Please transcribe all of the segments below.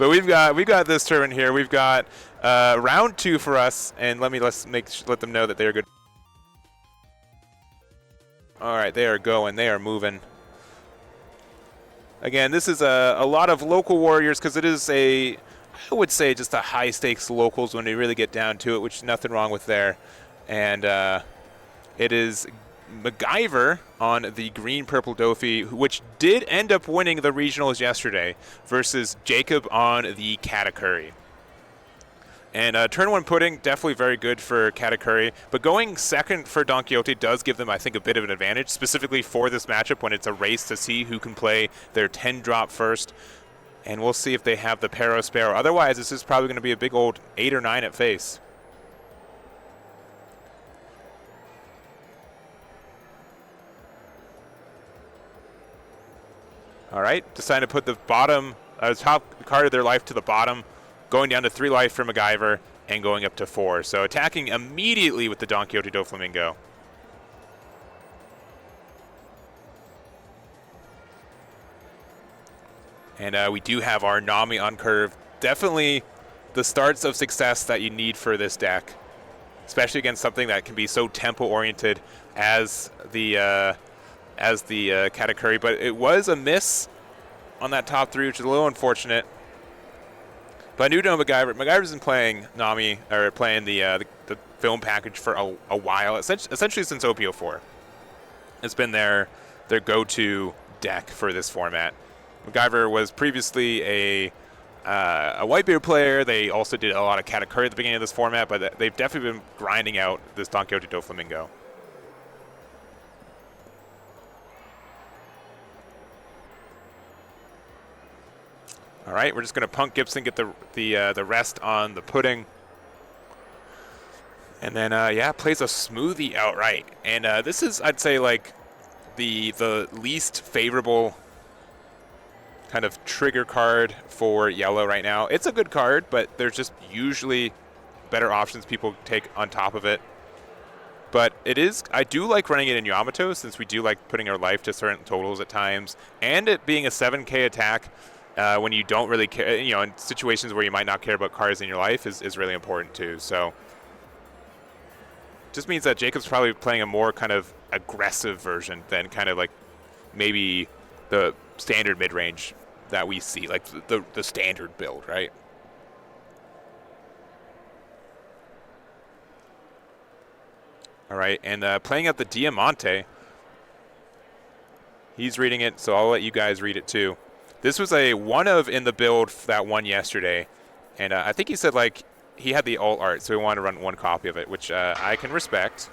But we've got this tournament here. We've got round 2 for us, and let them know that they are good. All right, they are going. They are moving. Again, this is a lot of local warriors because it is I would say just a high stakes locals when you really get down to it, which is nothing wrong with there. And it is MacGyver on the green-purple Doffy, which did end up winning the regionals yesterday, versus Jacob on the Katakuri. And turn 1 pudding, definitely very good for Katakuri, but going second for Don Quixote does give them, I think, a bit of an advantage, specifically for this matchup when it's a race to see who can play their 10 drop first. And we'll see if they have the Pero Sparrow. Otherwise, this is probably going to be a big old 8 or 9 at face. All right, deciding to put the top card of their life to the bottom, going down to 3 life for MacGyver, and going up to 4. So attacking immediately with the Don Quixote Doflamingo. And we do have our Nami on curve. Definitely the starts of success that you need for this deck, especially against something that can be so tempo-oriented as the Katakuri. But it was a miss on that top 3, which is a little unfortunate. But I do know MacGyver's been playing Nami, or playing the film package for a while, essentially since OPO4. It's been their go-to deck for this format. MacGyver was previously a Whitebeard player. They also did a lot of Katakuri at the beginning of this format, but they've definitely been grinding out this Don Quixote Doflamingo. All right, we're just going to punk Gibson, get the rest on the pudding. And then, yeah, plays a smoothie outright. And this is, I'd say, like the least favorable kind of trigger card for yellow right now. It's a good card, but there's just usually better options people take on top of it. But I do like running it in Yamato, since we do like putting our life to certain totals at times. And it being a 7K attack when you don't really care, in situations where you might not care about cards in your life is really important too. So just means that Jacob's probably playing a more kind of aggressive version than kind of like maybe the standard mid-range that we see, like the standard build, right? All right, and playing out the Diamante. He's reading it, so I'll let you guys read it too. This was a one of in the build that won yesterday, and I think he said like he had the alt art, so he wanted to run 1 copy of it, which I can respect.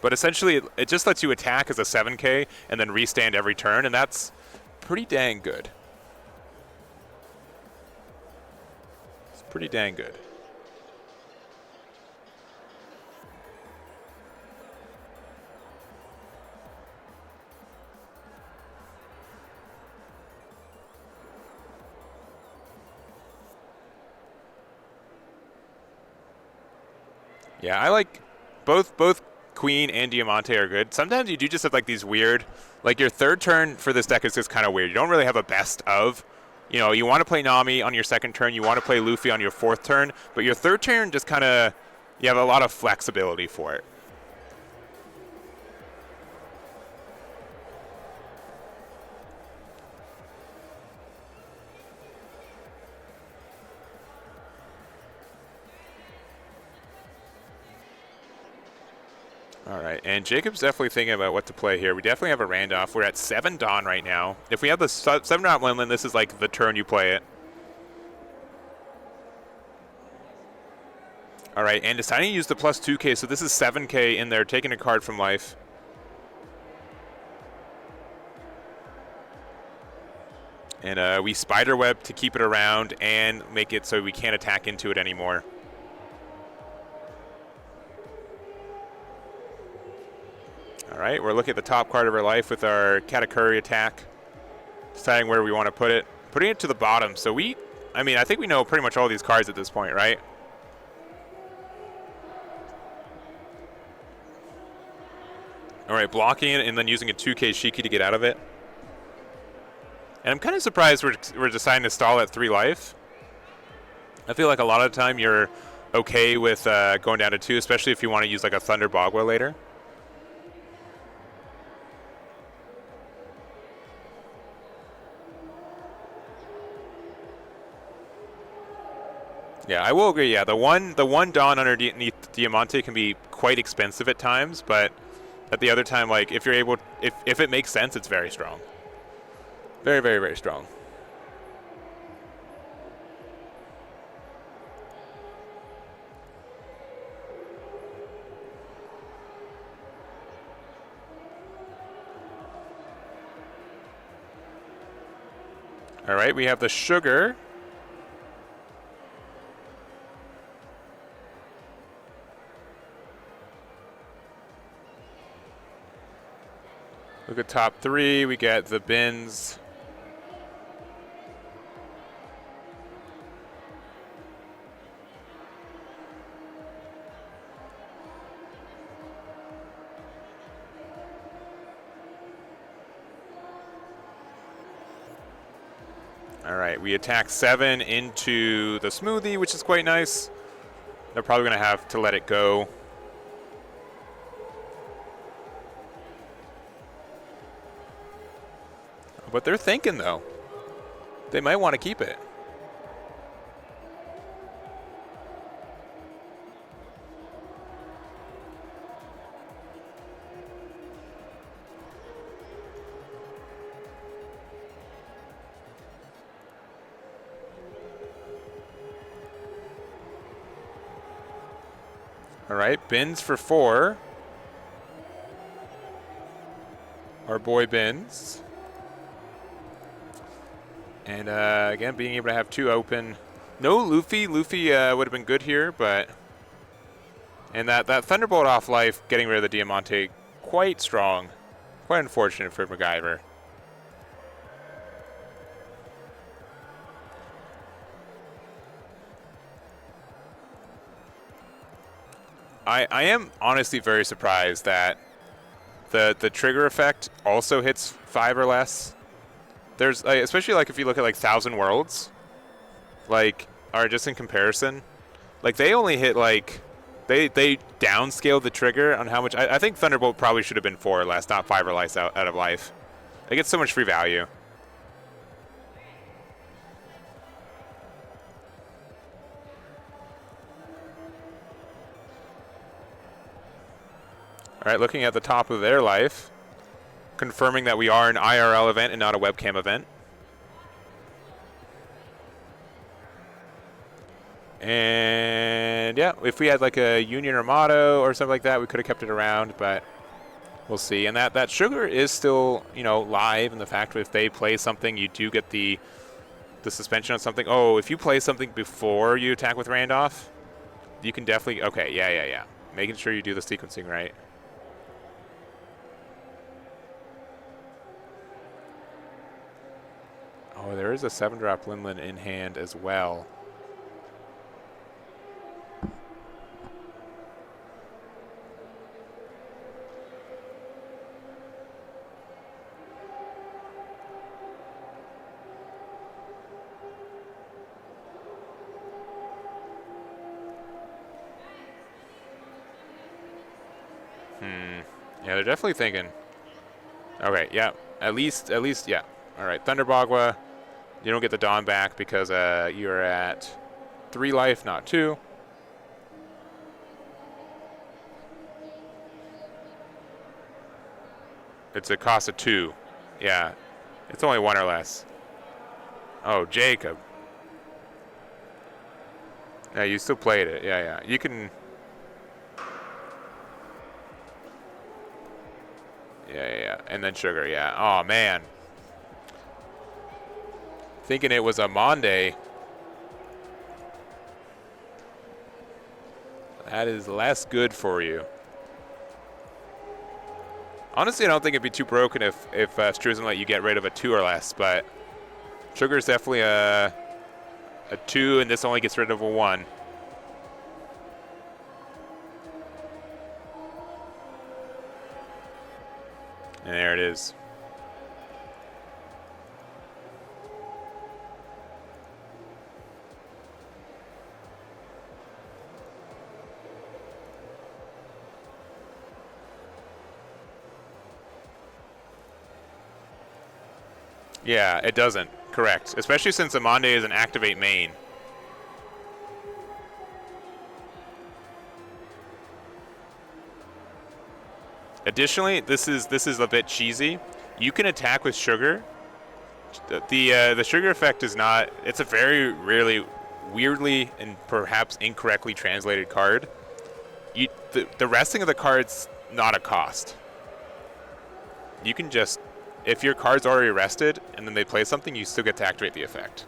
But essentially, it just lets you attack as a 7K and then restand every turn, and that's pretty dang good. It's pretty dang good. Yeah, I like both Queen and Diamante are good. Sometimes you do just have like these weird, like your 3rd turn for this deck is just kind of weird. You don't really have a best of. You want to play Nami on your 2nd turn, you want to play Luffy on your 4th turn, but your 3rd turn just kind of, you have a lot of flexibility for it. All right, and Jacob's definitely thinking about what to play here. We definitely have a Randolph. We're at 7 Dawn right now. If we have the 7 Dawn Windland, this is like the turn you play it. All right, and deciding to use the plus 2K, so this is 7K in there, taking a card from life. And we Spiderweb to keep it around and make it so we can't attack into it anymore. All right, we're looking at the top card of our life with our Katakuri attack, deciding where we want to put it, putting it to the bottom. So I think we know pretty much all these cards at this point, right? All right, blocking it and then using a 2K Shiki to get out of it. And I'm kind of surprised we're deciding to stall at 3 life. I feel like a lot of the time you're okay with going down to 2, especially if you want to use like a Thunder Bogwa later. Yeah, I will agree. Yeah, the one Dawn underneath Diamante can be quite expensive at times, but at the other time, like if you're able, if it makes sense, it's very strong. Very, very, very strong. All right, we have the Sugar. Look at top 3. We get the Bins. All right, we attack 7 into the Smoothie, which is quite nice. They're probably going to have to let it go. But they're thinking, though. They might want to keep it. All right, Bins for 4. Our boy Bins. And again, being able to have 2 open. No Luffy. Luffy would have been good here, but... And that Thunderbolt off life, getting rid of the Diamante, quite strong. Quite unfortunate for MacGyver. I am honestly very surprised that the trigger effect also hits 5 or less. There's especially like if you look at like 1,000 Worlds, like are just in comparison, like they only hit like they downscale the trigger on how much. I think Thunderbolt probably should have been 4 or less, not 5 or less out of life. They get so much free value. All right, looking at the top of their life, confirming that we are an IRL event and not a webcam event. And yeah, if we had like a Union or Motto or something like that, we could have kept it around, but we'll see. And that Sugar is still, you know, live, and the fact that if they play something, you do get the suspension on something. Oh, if you play something before you attack with Randolph, you can definitely, okay, yeah. Making sure you do the sequencing right. Oh, there is a 7-drop Linlin in hand as well. Yeah, they're definitely thinking. Okay, yeah, at least, yeah. All right, Thunder Bogwa. You don't get the Dawn back because you're at 3 life, not 2. It's a cost of 2. Yeah, it's only 1 or less. Oh, Jacob. Yeah, you still played it. Yeah. You can. Yeah. And then Sugar, yeah. Oh, man. Thinking it was a Monday. That is less good for you. Honestly, I don't think it'd be too broken if Struzen let you get rid of a 2 or less, but Sugar's definitely a 2, and this only gets rid of a 1. And there it is. Yeah, it doesn't. Correct. Especially since Aandroidd is an activate main. Additionally, this is a bit cheesy. You can attack with sugar. The sugar effect is not. It's a very really weirdly and perhaps incorrectly translated card. The resting of the card's not a cost. You can just, if your card's already rested and then they play something, you still get to activate the effect.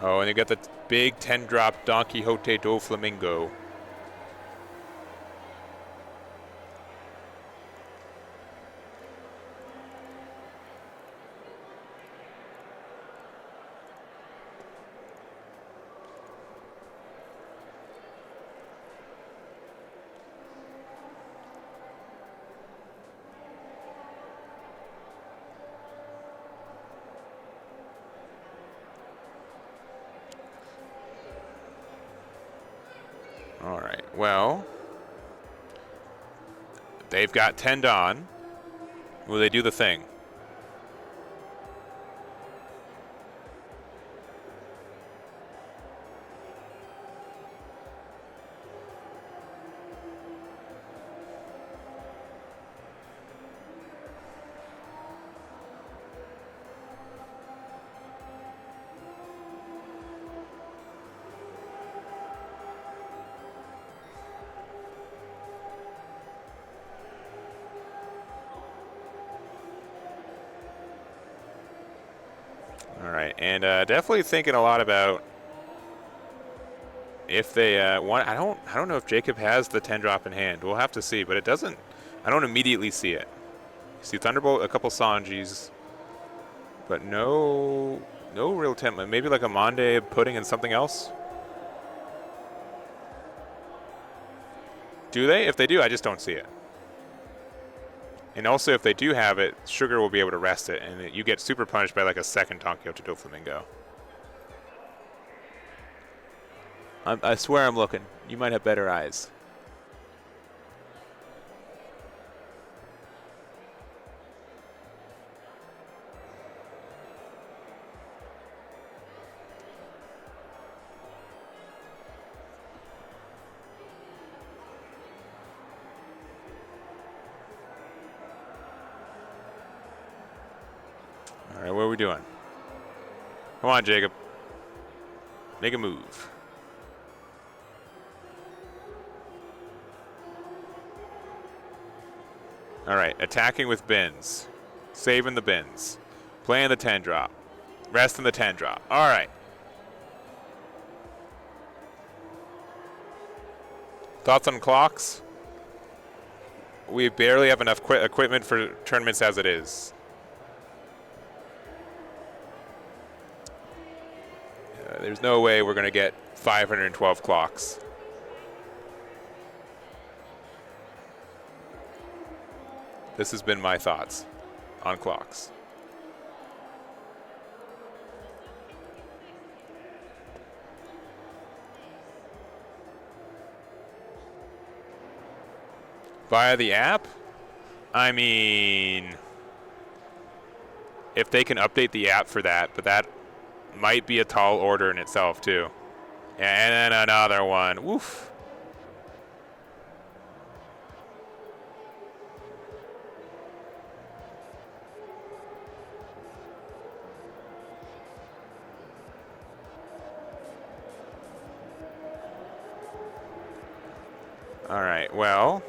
Oh, and you got the big 10-drop Don Quixote do Flamingo. All right, well, they've got 10 Don. Will they do the thing? All right, and definitely thinking a lot about if they want. I don't know if Jacob has the 10-drop in hand. We'll have to see, but it doesn't. I don't immediately see it. See Thunderbolt, a couple Sanjis, but no real template. Maybe like a Aandroidd pudding and something else. Do they? If they do, I just don't see it. And also, if they do have it, Sugar will be able to rest it, and you get super punished by like a second Don Quixote do Flamingo. I swear I'm looking. You might have better eyes. All right, what are we doing? Come on, Jacob. Make a move. All right, attacking with bins. Saving the bins. Playing the 10-drop. Resting the 10-drop. All right. Thoughts on clocks? We barely have enough equipment for tournaments as it is. There's no way we're going to get 512 clocks. This has been my thoughts on clocks. Via the app? I mean, if they can update the app for that, but that might be a tall order in itself too. And then another one. Woof. All right, well,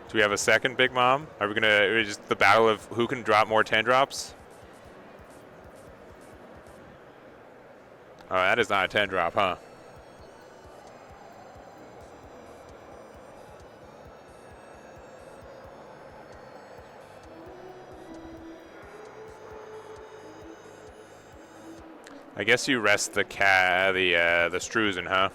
do we have a second, Big Mom? Are we gonna just the battle of who can drop more 10 drops? Oh, that is not a 10 drop, huh? I guess you rest the Struzen, huh?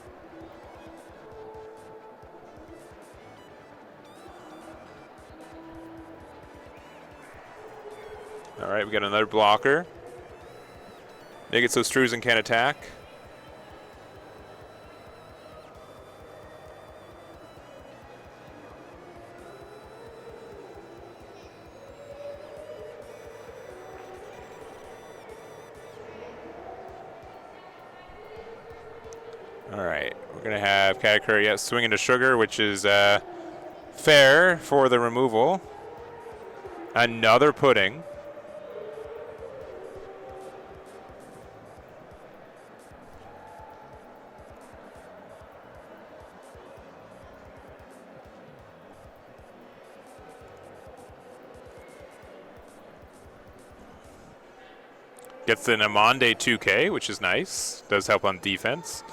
All right, we got another blocker. Make it so Struzen can't attack. We're going to have Katakuri swinging to Sugar, which is fair for the removal. Another pudding. Gets an Aandroidd 2K, which is nice. Does help on defense.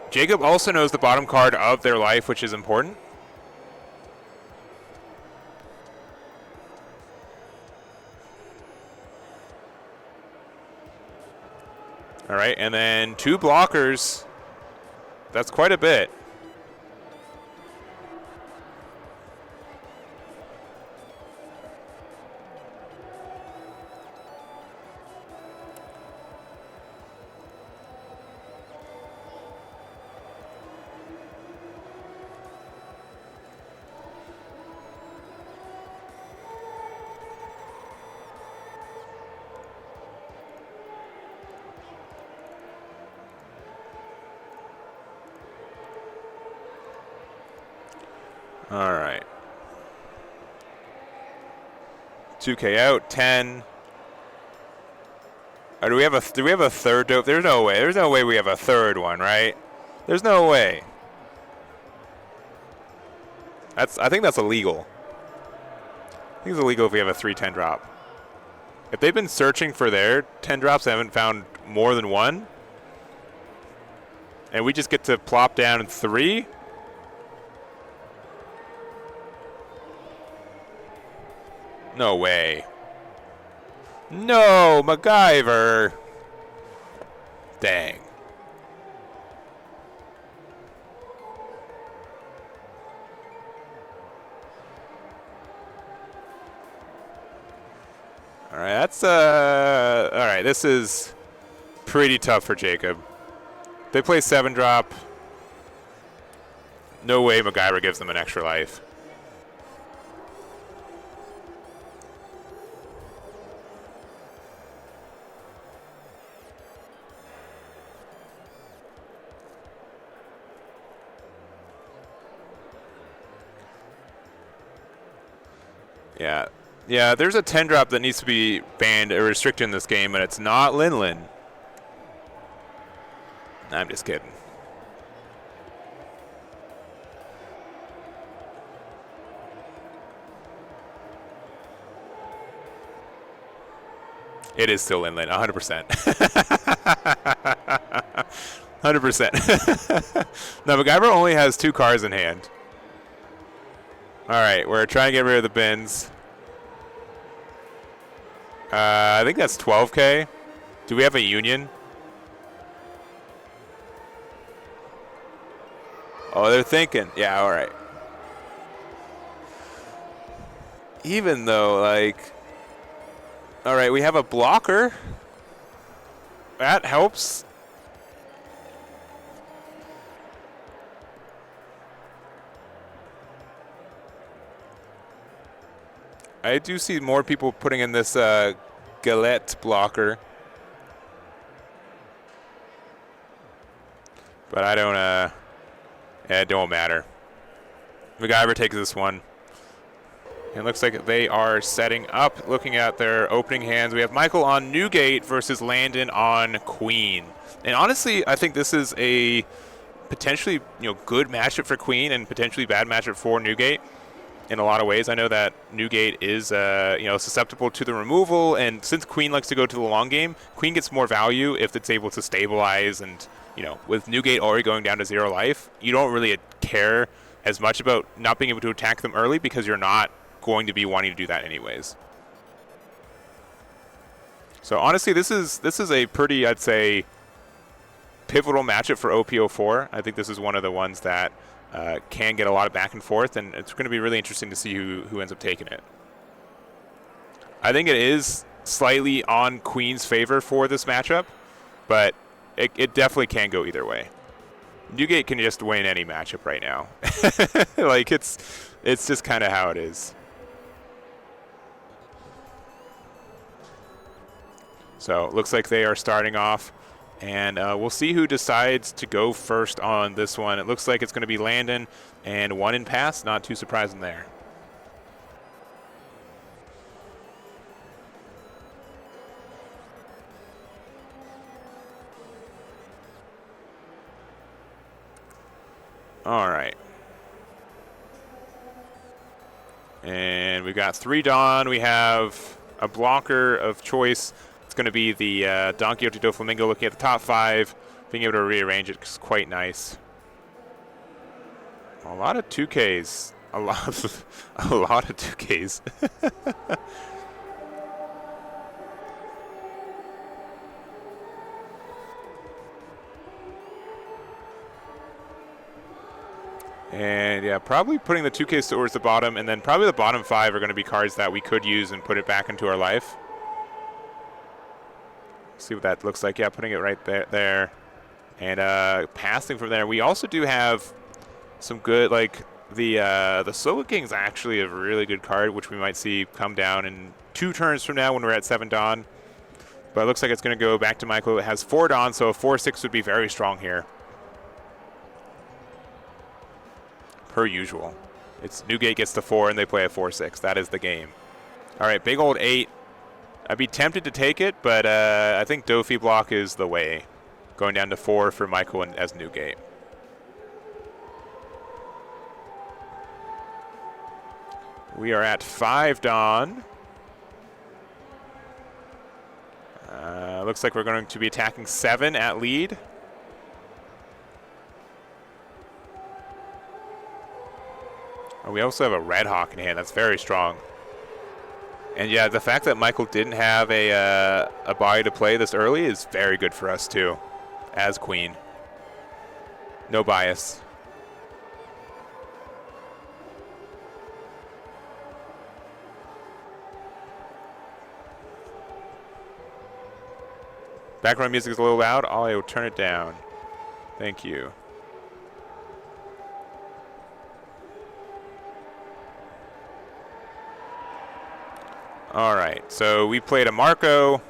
Jacob also knows the bottom card of their life, which is important. All right, and then 2 blockers. That's quite a bit. All right. 2K out, 10. Or do we have a third dope? There's no way. There's no way we have a third one, right? There's no way. I think that's illegal. I think it's illegal if we have a 3-10 drop. If they've been searching for their 10 drops, they haven't found more than one. And we just get to plop down 3. No way. No, MacGyver. Dang. All right, that's all right, this is pretty tough for Jacob. They play 7 drop. No way MacGyver gives them an extra life. Yeah, there's a 10 drop that needs to be banned or restricted in this game, and it's not Lin. I'm just kidding. It is still Lin, 100%. 100%. Now, MacGyver only has 2 cars in hand. All right, we're trying to get rid of the bins. I think that's 12K. Do we have a union? Oh, they're thinking. Yeah, all right. Even though, like, all right, we have a blocker. That helps. I do see more people putting in this Galette blocker. But I don't, it don't matter. MacGyver takes this one. It looks like they are setting up, looking at their opening hands. We have Michael on Newgate versus Landon on Queen. And honestly, I think this is a potentially, good matchup for Queen and potentially bad matchup for Newgate. In a lot of ways, I know that Newgate is, susceptible to the removal, and since Queen likes to go to the long game, Queen gets more value if it's able to stabilize. And with Newgate already going down to 0 life, you don't really care as much about not being able to attack them early because you're not going to be wanting to do that anyways. So honestly, this is a pretty, I'd say, pivotal matchup for OP04. I think this is one of the ones that can get a lot of back and forth, and it's going to be really interesting to see who ends up taking it. I think it is slightly on Queen's favor for this matchup, but it definitely can go either way. Newgate can just win any matchup right now. Like, it's just kind of how it is. So it looks like they are starting off And we'll see who decides to go first on this one. It looks like it's going to be Landon and 1 in pass. Not too surprising there. All right. And we got 3 Dawn. We have a blocker of choice. It's going to be the Don Quixote do Flamingo. Looking at the top 5, being able to rearrange it is quite nice. A lot of 2Ks. A lot of 2Ks. And yeah, probably putting the 2Ks towards the bottom, and then probably the bottom 5 are going to be cards that we could use and put it back into our life. See what that looks like. Yeah, putting it right there. And passing from there. We also do have some good, like the Soul King is actually a really good card, which we might see come down in 2 turns from now when we're at 7 Dawn. But it looks like it's going to go back to Michael. It has 4 Dawn, so a 4-6 would be very strong here. Per usual. It's Newgate gets the 4 and they play a 4-6. That is the game. All right, big old 8. I'd be tempted to take it, but I think Doffy block is the way. Going down to 4 for Michael and as Newgate. We are at 5 Dawn. Looks like we're going to be attacking 7 at lead. We also have a Red Hawk in hand. That's very strong. And yeah, the fact that Michael didn't have a body to play this early is very good for us too, as Queen. No bias. Background music is a little loud. I will turn it down. Thank you. All right, so we played a Marco,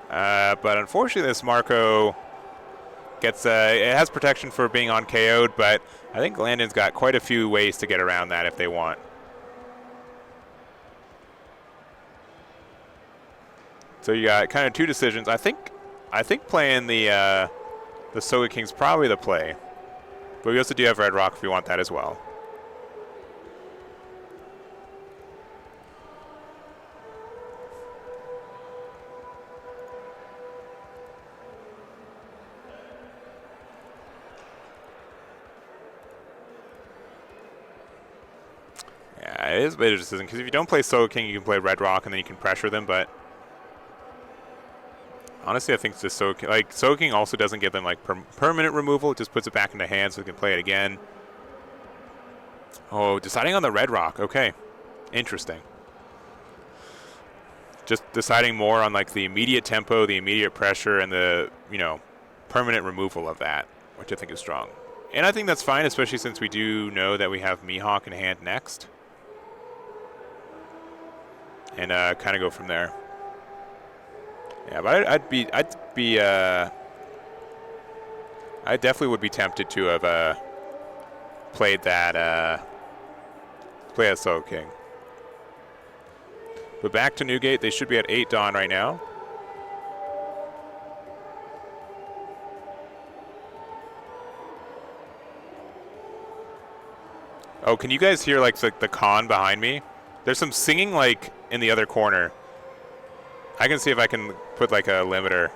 but unfortunately this Marco gets, it has protection for being on KO'd, but I think Landon's got quite a few ways to get around that if they want. So you got kind of 2 decisions. I think playing the Soga King's probably the play, but we also do have Red Rock if you want that as well. Yeah, it is a bit of a decision, because if you don't play Soul King, you can play Red Rock, and then you can pressure them, but honestly, I think it's just Soul King. Like, Soul King also doesn't give them, like, permanent removal. It just puts it back into hand so we can play it again. Oh, deciding on the Red Rock. Okay. Interesting. Just deciding more on, like, the immediate tempo, the immediate pressure, and the, you know, permanent removal of that, which I think is strong. And I think that's fine, especially since we do know that we have Mihawk in hand next. And kind of go from there. Yeah, but I definitely would be tempted to have played that, play as Soul King. But back to Newgate, they should be at 8 Dawn right now. Oh, can you guys hear like the con behind me? There's some singing like in the other corner. I can see if I can put like a limiter.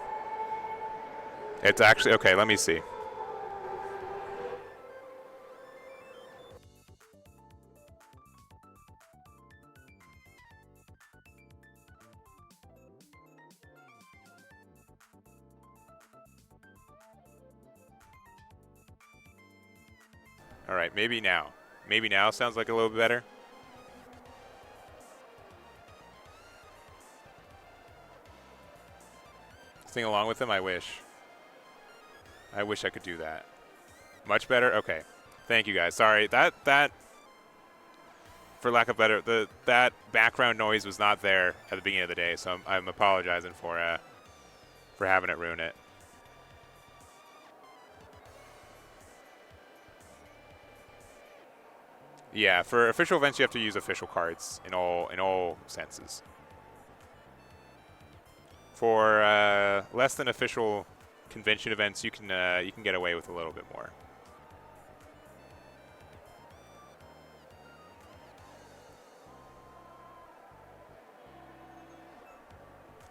It's actually, okay, let me see. All right, maybe now. Maybe now sounds like a little bit better. Sing along with them, I wish. I wish I could do that. Much better? Okay. Thank you guys. Sorry, that for lack of better, that background noise was not there at the beginning of the day, so I'm apologizing for having it ruin it. Yeah, for official events, you have to use official cards in all senses. For less than official convention events, you can get away with a little bit more.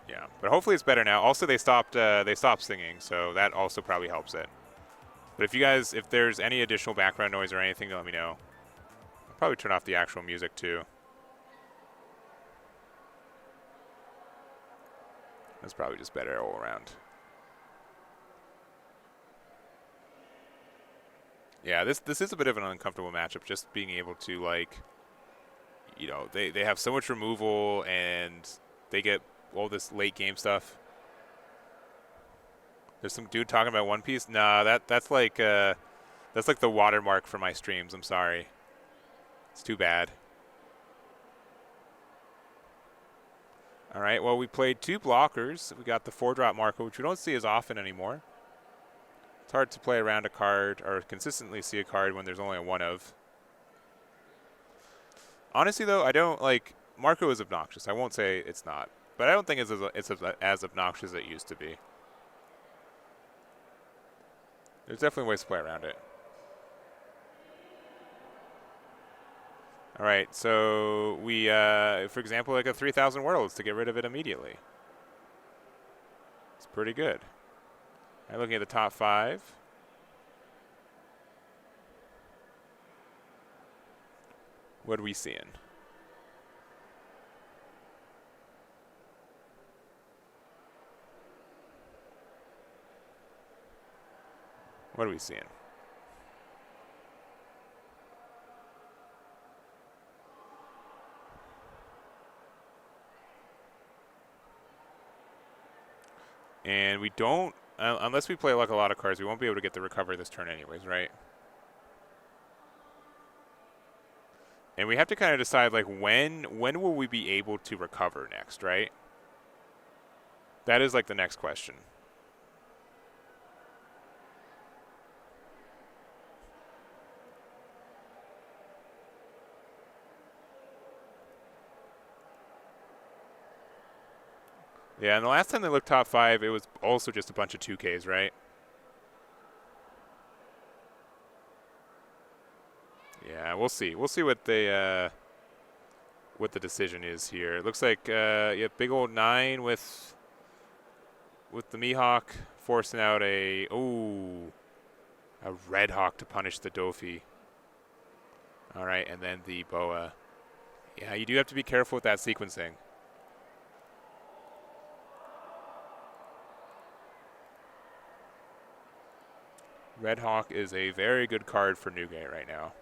Yeah, but hopefully it's better now. Also, they stopped singing, so that also probably helps it. But if there's any additional background noise or anything, let me know. I'll probably turn off the actual music too. That's probably just better all around. Yeah, this is a bit of an uncomfortable matchup, just being able to, like, you know, they have so much removal and they get all this late game stuff. There's some dude talking about One Piece. Nah, that's like the watermark for my streams. I'm sorry. It's too bad. All right, well, we played 2 blockers. We got the 4-drop marker, which we don't see as often anymore. It's hard to play around a card or consistently see a card when there's only a 1 of. Honestly, though, I don't like Marco is obnoxious. I won't say it's not, but I don't think it's as obnoxious as it used to be. There's definitely ways to play around it. All right, so we, for example, like a 3,000 worlds to get rid of it immediately. It's pretty good. All right, looking at the top 5. What are we seeing? What are we seeing? And we don't, unless we play like a lot of cards, we won't be able to get the recovery this turn anyways, right? And we have to kind of decide, like, when will we be able to recover next, right? That is, like, the next question. Yeah, and the last time they looked top 5, it was also just a bunch of 2Ks, right? Yeah, we'll see. We'll see what the decision is here. It looks like yeah, big old 9 with the Mihawk forcing out a Red Hawk to punish the Doffy. All right, and then the Boa. Yeah, you do have to be careful with that sequencing. Red Hawk is a very good card for Newgate right now.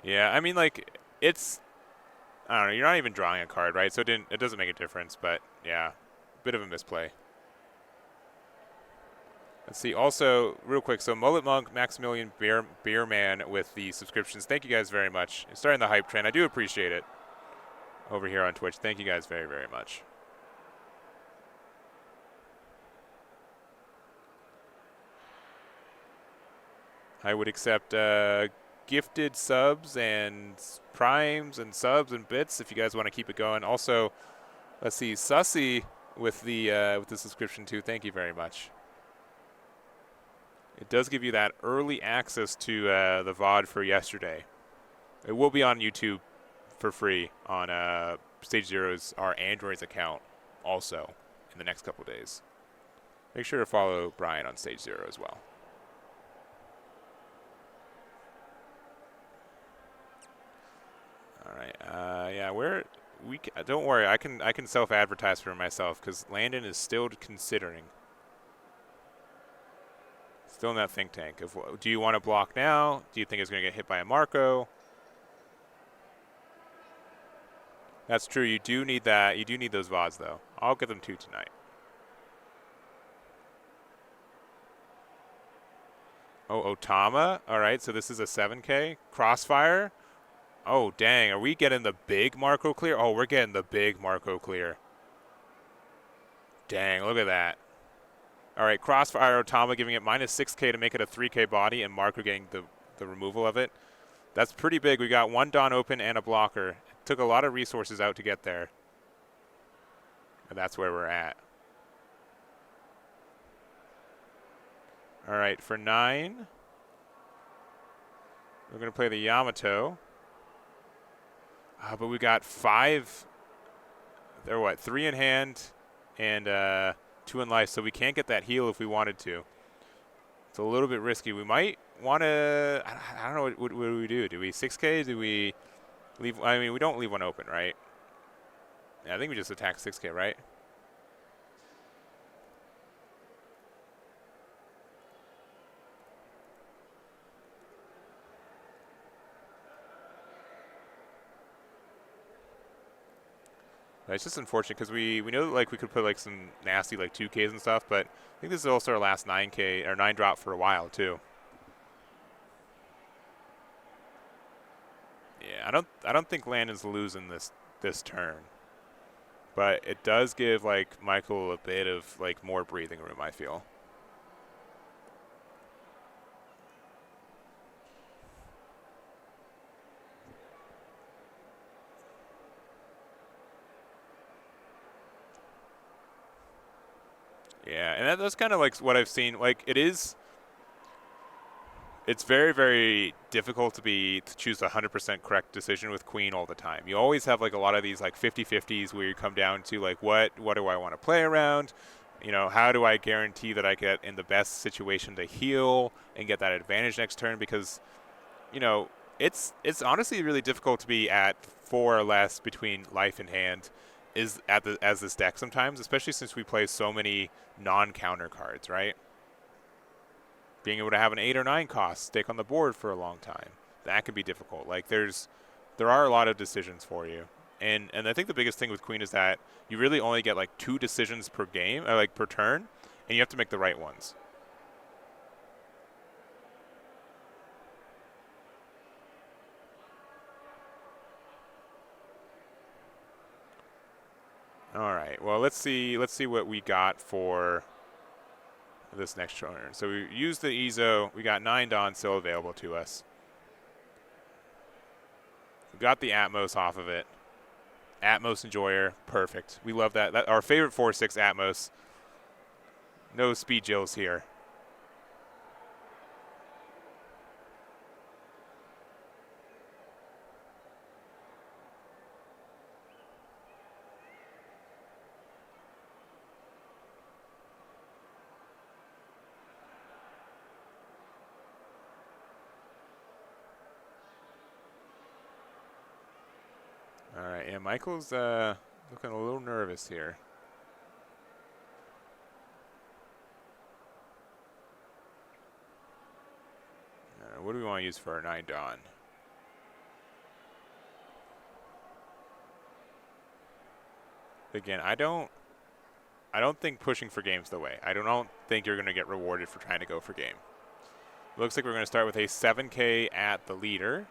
Yeah, I mean, like, it's, I don't know, you're not even drawing a card, right? So it doesn't make a difference, but yeah, bit of a misplay. Let's see. Also, real quick, so Mullet Monk, Maximilian Beerman with the subscriptions. Thank you guys very much. It's starting the hype train. I do appreciate it over here on Twitch. Thank you guys very, very much. I would accept gifted subs and primes and subs and bits if you guys want to keep it going. Also, let's see, Sussy with the subscription too. Thank you very much. It does give you that early access to the VOD for yesterday. It will be on YouTube for free on Stage Zero's, our Aandroidd's account, also in the next couple of days. Make sure to follow Brian on Stage Zero as well. All right. Yeah, don't worry. I can self-advertise for myself because Landon is still considering. Still in that think tank of, do you want to block now? Do you think it's going to get hit by a Marco? That's true. You do need that. You do need those VODs, though. I'll get them 2 tonight. Oh, Otama. All right, so this is a 7K. Crossfire. Oh, dang. Are we getting the big Marco clear? Oh, we're getting the big Marco clear. Dang, look at that. All right, Crossfire Otama giving it minus 6K to make it a 3K body, and Marco getting the removal of it. That's pretty big. We got one Dawn open and a blocker. It took a lot of resources out to get there. And that's where we're at. All right, for 9, we're going to play the Yamato. But we got 5. They're what? 3 in hand and 2 in life, so we can't get that heal if we wanted to. It's a little bit risky. We might want to. I don't know. What do we do? Do we 6K? Do we leave? I mean, we don't leave one open, right? Yeah, I think we just attack 6K, right? It's just unfortunate because we know that, like, we could put like some nasty like 2Ks and stuff, but I think this is also our last 9K or 9 drop for a while too. Yeah, I don't think Landon's losing this turn, but it does give like Michael a bit of like more breathing room, I feel. Yeah, and that's kind of like what I've seen. Like it's very, very difficult to choose a 100% correct decision with Queen all the time. You always have like a lot of these like 50-50s where you come down to like what do I want to play around? You know, how do I guarantee that I get in the best situation to heal and get that advantage next turn? Because, you know, it's honestly really difficult to be at 4 or less between life and hand as this deck sometimes, especially since we play so many non-counter cards, right? Being able to have an 8 or 9 cost stick on the board for a long time, that can be difficult. Like there are a lot of decisions for you, and I think the biggest thing with Queen is that you really only get like 2 decisions per game, or like per turn, and you have to make the right ones. All right. Well, let's see what we got for this next turn. So we used the Ezo. We got 9 Dawn still available to us. We got the Atmos off of it. Atmos Enjoyer, perfect. We love that. Our favorite 4/6 Atmos. No speed jills here. All right, yeah, Michael's looking a little nervous here. What do we want to use for our 9 Dawn? Again, I don't think pushing for game's the way. I don't think you're going to get rewarded for trying to go for game. Looks like we're going to start with a 7K at the leader.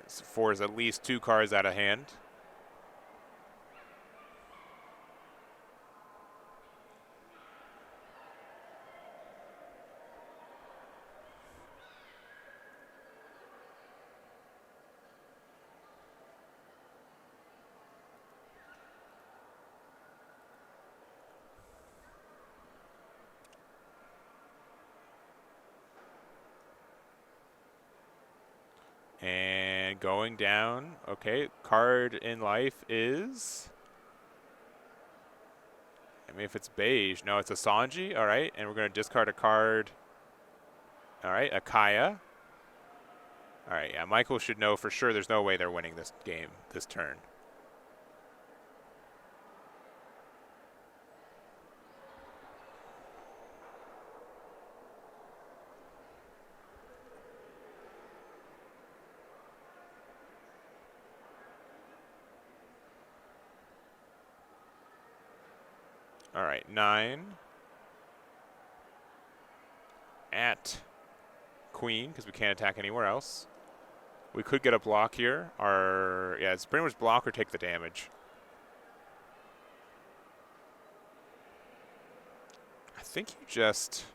4 is at least 2 cards out of hand. And going down, okay, card in life is, I mean, if it's beige, no, it's a Sanji, all right, and we're going to discard a card, all right, a Kaya. All right, yeah, Michael should know for sure there's no way they're winning this game, this turn. All right, 9. at Queen because we can't attack anywhere else. We could get a block here. Yeah, it's pretty much block or take the damage. I think you just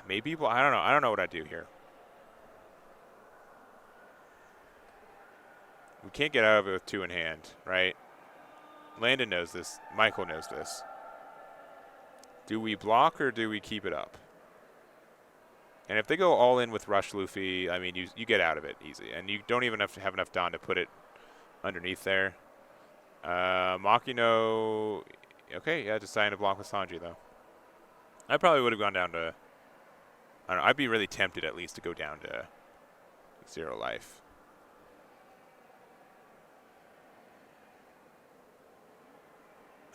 maybe I don't know. I don't know what I'd do here. We can't get out of it with 2 in hand, right? Landon knows this. Michael knows this. Do we block or do we keep it up? And if they go all in with Rush Luffy, I mean, you get out of it easy. And you don't even have to have enough Dawn to put it underneath there. Makino, okay, yeah, deciding to block with Sanji, though. I probably would have gone down to, I don't know, I'd be really tempted at least to go down to 0 life.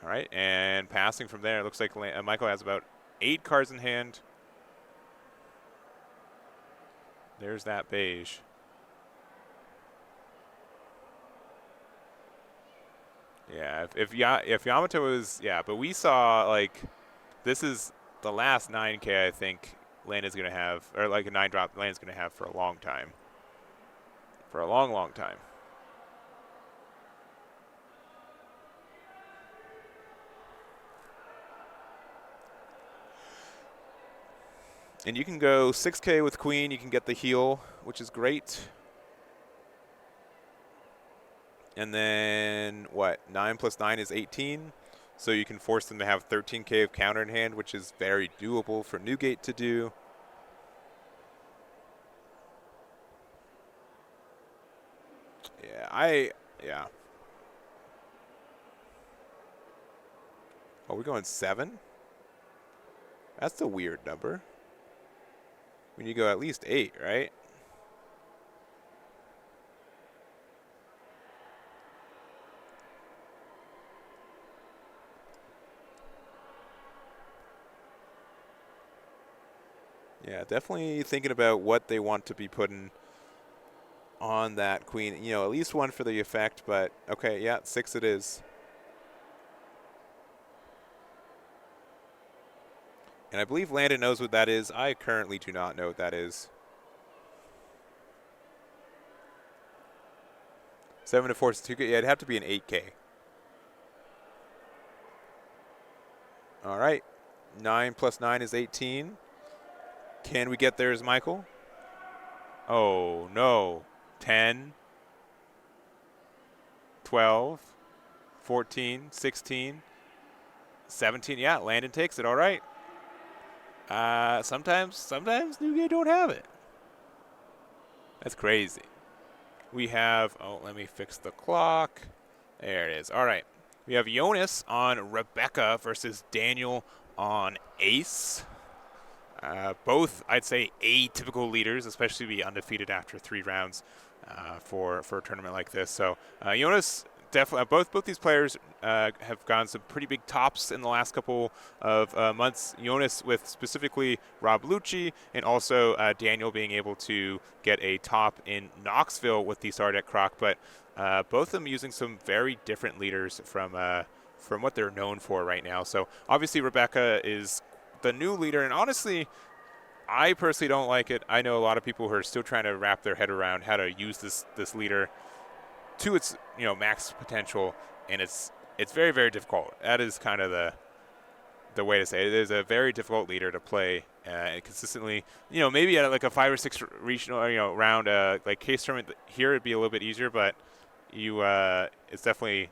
All right, and passing from there, it looks like Michael has about 8 cards in hand. There's that beige. Yeah, if Yamato was, yeah, but we saw, like, this is the last 9K I think Landon's going to have, or like a 9-drop Landon's going to have for a long time. For a long, long time. And you can go 6K with Queen. You can get the heal, which is great. And then, what, 9 plus 9 is 18. So you can force them to have 13K of counter in hand, which is very doable for Newgate to do. Yeah. Oh, we're going 7? That's a weird number. When you go at least 8, right? Yeah, definitely thinking about what they want to be putting on that Queen. You know, at least 1 for the effect, but okay, yeah, 6 it is. And I believe Landon knows what that is. I currently do not know what that is. 7 to force 2K. Yeah, it'd have to be an 8K. All right. 9 plus 9 is 18. Can we get there as Michael? Oh, no. 10, 12, 14, 16, 17. Yeah, Landon takes it. All right. Sometimes Newgate don't have it. That's crazy. We have, oh, let me fix the clock. There it is. All right. We have Jonas on Rebecca versus Daniel on Ace. Both, I'd say, atypical leaders, especially to be undefeated after 3 rounds for a tournament like this. So Jonas, definitely, both these players have gotten some pretty big tops in the last couple of months. Jonas with specifically Rob Lucci, and also Daniel being able to get a top in Knoxville with the Sardet Croc. But both of them using some very different leaders from what they're known for right now. So obviously Rebecca is the new leader, and honestly, I personally don't like it. I know a lot of people who are still trying to wrap their head around how to use this leader to its max potential, and it's very, very difficult. That is kind of the way to say it. It is a very difficult leader to play consistently. Maybe at like a 5 or 6 regional round like case tournament here it'd be a little bit easier, but it's definitely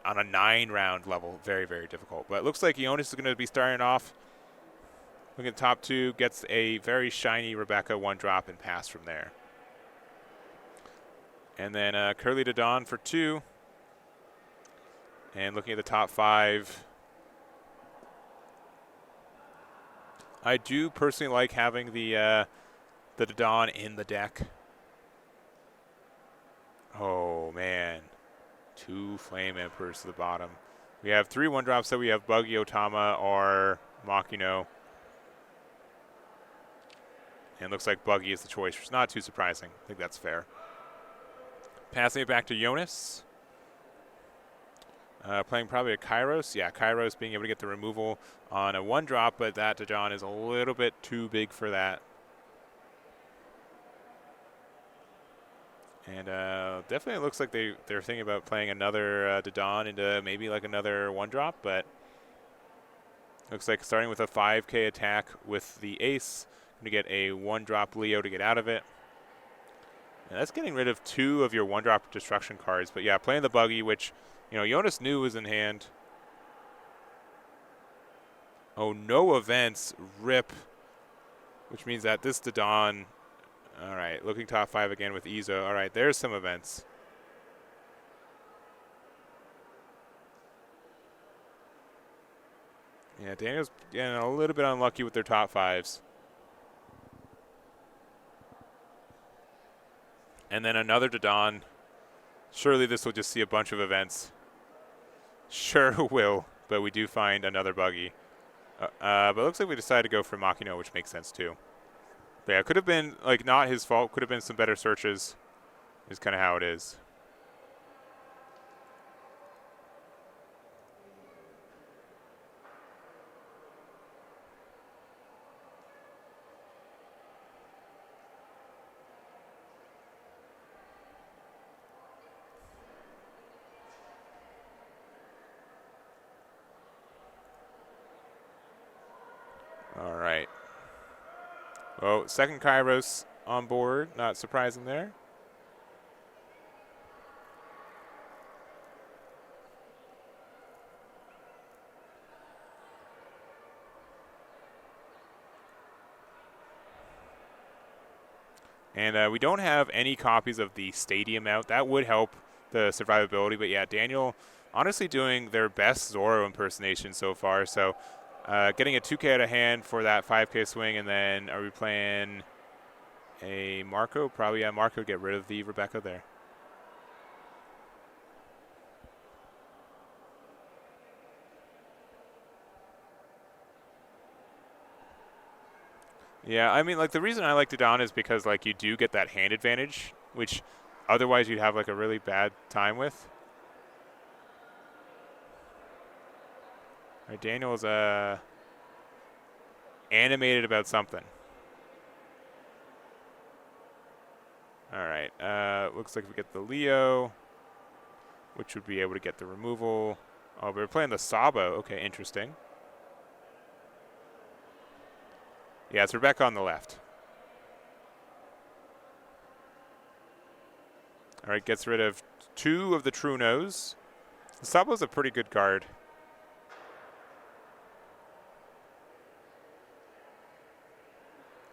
on a 9-round level very, very difficult. But it looks like Jonas is going to be starting off. Look at the top 2, gets a very shiny Rebecca 1-drop and pass from there. And then Curly to Dawn for 2. And looking at the top 5, I do personally like having the Dawn in the deck. Oh, man. 2 Flame Emperors to the bottom. We have 3 1-drops, so we have Buggy, Otama, or Makino. And it looks like Buggy is the choice, which is not too surprising. I think that's fair. Passing it back to Jonas. Playing probably a Kairos. Yeah, Kairos being able to get the removal on a 1-drop, but that Dodon is a little bit too big for that. And definitely looks like they're thinking about playing another Dodon into maybe like another 1-drop, but looks like starting with a 5K attack with the ace, going to get a 1-drop Leo to get out of it. And that's getting rid of 2 of your 1-drop destruction cards. But yeah, playing the buggy, which, you know, Jonas knew was in hand. Oh, no events, rip. Which means that this Dodon, all right, looking top 5 again with Izo. All right, there's some events. Yeah, Daniel's getting a little bit unlucky with their top 5s. And then another Dodon. Surely this will just see a bunch of events. Sure will, but we do find another buggy. But it looks like we decided to go for Makino, which makes sense too. But yeah, it could have been, like, not his fault. Could have been some better searches. Is kind of how it is. All right. Well, second Kairos on board. Not surprising there. And we don't have any copies of the Stadium out. That would help the survivability. But yeah, Daniel honestly doing their best Zoro impersonation so far. So getting a 2K out of hand for that 5K swing. And then are we playing a Marco? Probably, yeah, Marco, get rid of the Rebecca there. Yeah, I mean, like, the reason I like Dodon is because, like, you do get that hand advantage, which otherwise you'd have, like, a really bad time with. All right, Daniel's animated about something. All right, looks like we get the Leo, which would be able to get the removal. Oh, but we're playing the Sabo. Okay, interesting. Yeah, it's Rebecca on the left. All right, gets rid of 2 of the Trunos. The Sabo's a pretty good card.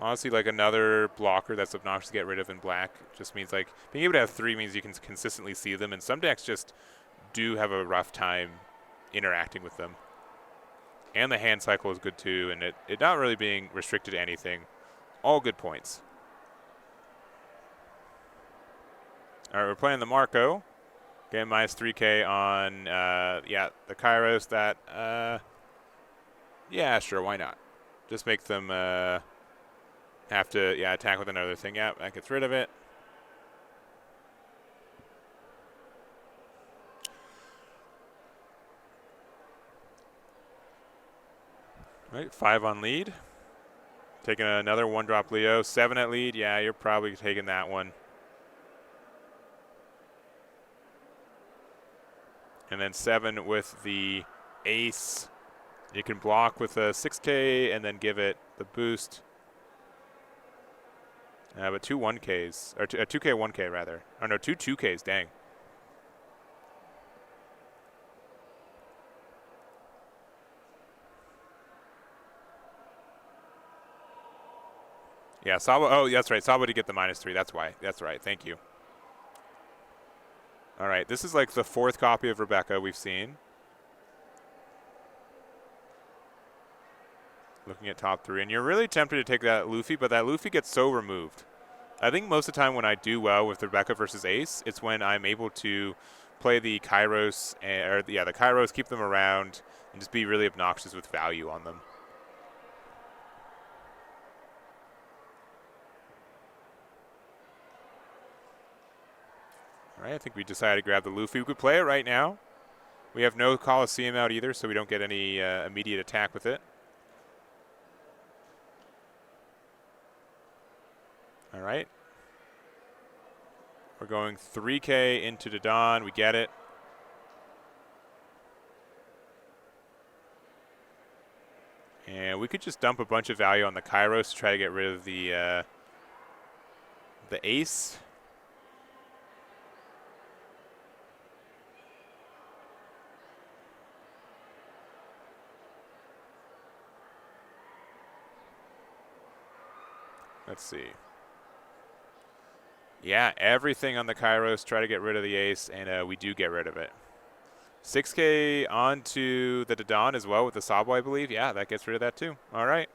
Honestly, like, another blocker that's obnoxious to get rid of in black just means, like, being able to have 3 means you can consistently see them, and some decks just do have a rough time interacting with them. And the hand cycle is good too, and it not really being restricted to anything. All good points. All right, we're playing the Marco. Getting minus 3K on, yeah, the Kairos. That, yeah, sure, why not? Just make them have to, yeah, attack with another thing. Yeah, that gets rid of it. Right, 5 on lead. Taking another 1-drop Leo. 7 at lead. Yeah, you're probably taking that one. And then 7 with the ace. You can block with a 6K and then give it the boost. But 2 1Ks, or 2K 1K rather. Oh no, 2 2Ks, dang. Yeah, Sabo, oh, that's right. Sabo to get the -3. That's why. That's right. Thank you. All right, this is like the 4th copy of Rebecca we've seen. Looking at top 3, and you're really tempted to take that Luffy, but that Luffy gets so removed. I think most of the time when I do well with Rebecca versus Ace, it's when I'm able to play the Kairos, the Kairos, keep them around, and just be really obnoxious with value on them. All right, I think we decided to grab the Luffy. We could play it right now. We have no Colosseum out either, so we don't get any immediate attack with it. All right. We're going 3K into the Dawn. We get it. And we could just dump a bunch of value on the Kairos to try to get rid of the ace. Let's see. Yeah, everything on the Kairos, try to get rid of the ace, and we do get rid of it. 6K onto the Dawn as well with the Sabo, I believe. Yeah, that gets rid of that too. All right.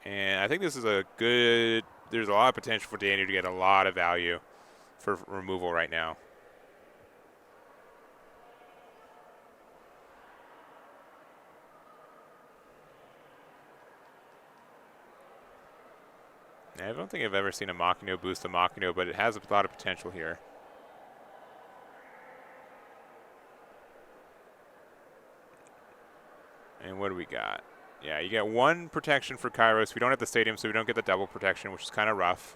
And I think this is a good, there's a lot of potential for Daniel to get a lot of value for removal right now. I don't think I've ever seen a Machino boost a Machino, but it has a lot of potential here. And what do we got? Yeah, you get 1 protection for Kairos. We don't have the stadium, so we don't get the double protection, which is kind of rough.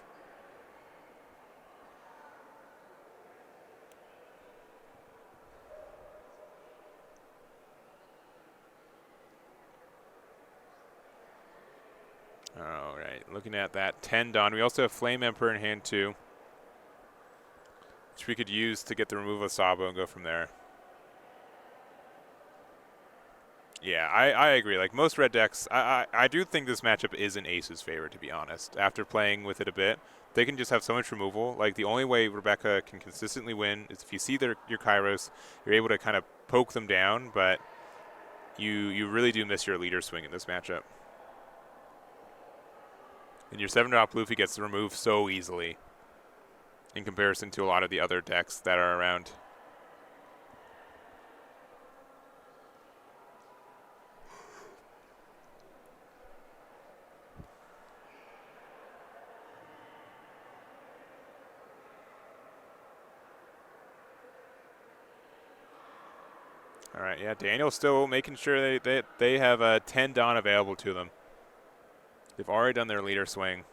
All right, looking at that 10 Dawn. We also have Flame Emperor in hand too, which we could use to get the removal of Sabo and go from there. Yeah, I agree. Like most red decks, I do think this matchup is in Ace's favor, to be honest. After playing with it a bit, they can just have so much removal. Like the only way Rebecca can consistently win is if you see your Kairos, you're able to kind of poke them down, but you really do miss your leader swing in this matchup. And your 7-drop Luffy gets removed so easily in comparison to a lot of the other decks that are around. All right, yeah, Daniel's still making sure they have a 10 Dawn available to them. They've already done their leader swing.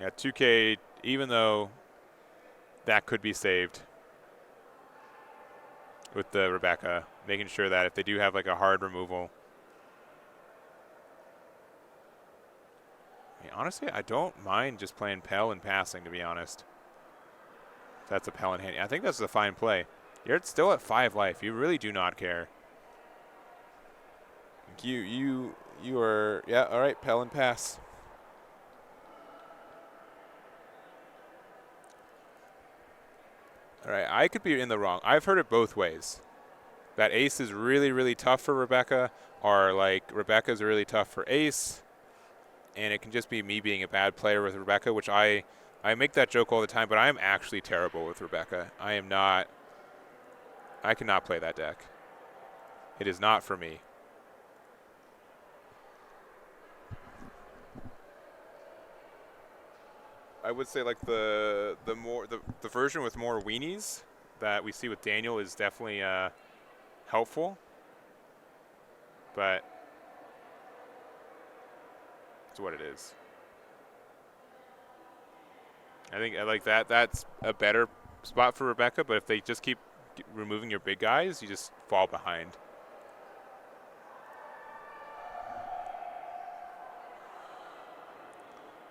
Yeah, 2K, even though that could be saved with the Rebecca, making sure that if they do have like a hard removal. I mean, honestly, I don't mind just playing Pell and passing, to be honest. If that's a Pell in hand. I think that's a fine play. You're still at 5 life. You really do not care. You are, yeah, all right, Pell and pass. All right, I could be in the wrong. I've heard it both ways. That ace is really, really tough for Rebecca, or like Rebecca's really tough for ace. And it can just be me being a bad player with Rebecca, which I make that joke all the time, but I am actually terrible with Rebecca. I cannot play that deck. It is not for me. I would say like the version with more weenies that we see with Daniel is definitely helpful, but it's what it is. I think I like that. That's a better spot for Rebecca, but if they just keep removing your big guys, you just fall behind.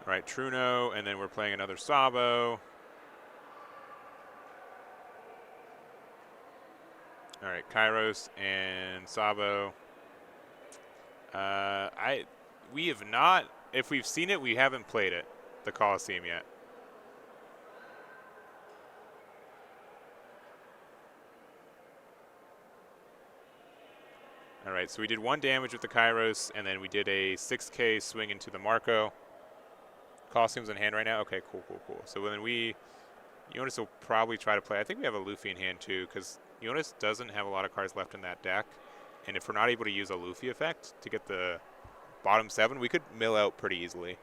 All right, Truno, and then we're playing another Sabo. All right, Kairos and Sabo. We have not, if we've seen it, we haven't played it, the Colosseum yet. All right, so we did 1 damage with the Kairos, and then we did a 6K swing into the Marco. Colosseum's in hand right now? Okay, cool. So then Jonas will probably try to play. I think we have a Luffy in hand too, because Jonas doesn't have a lot of cards left in that deck. And if we're not able to use a Luffy effect to get the bottom 7, we could mill out pretty easily.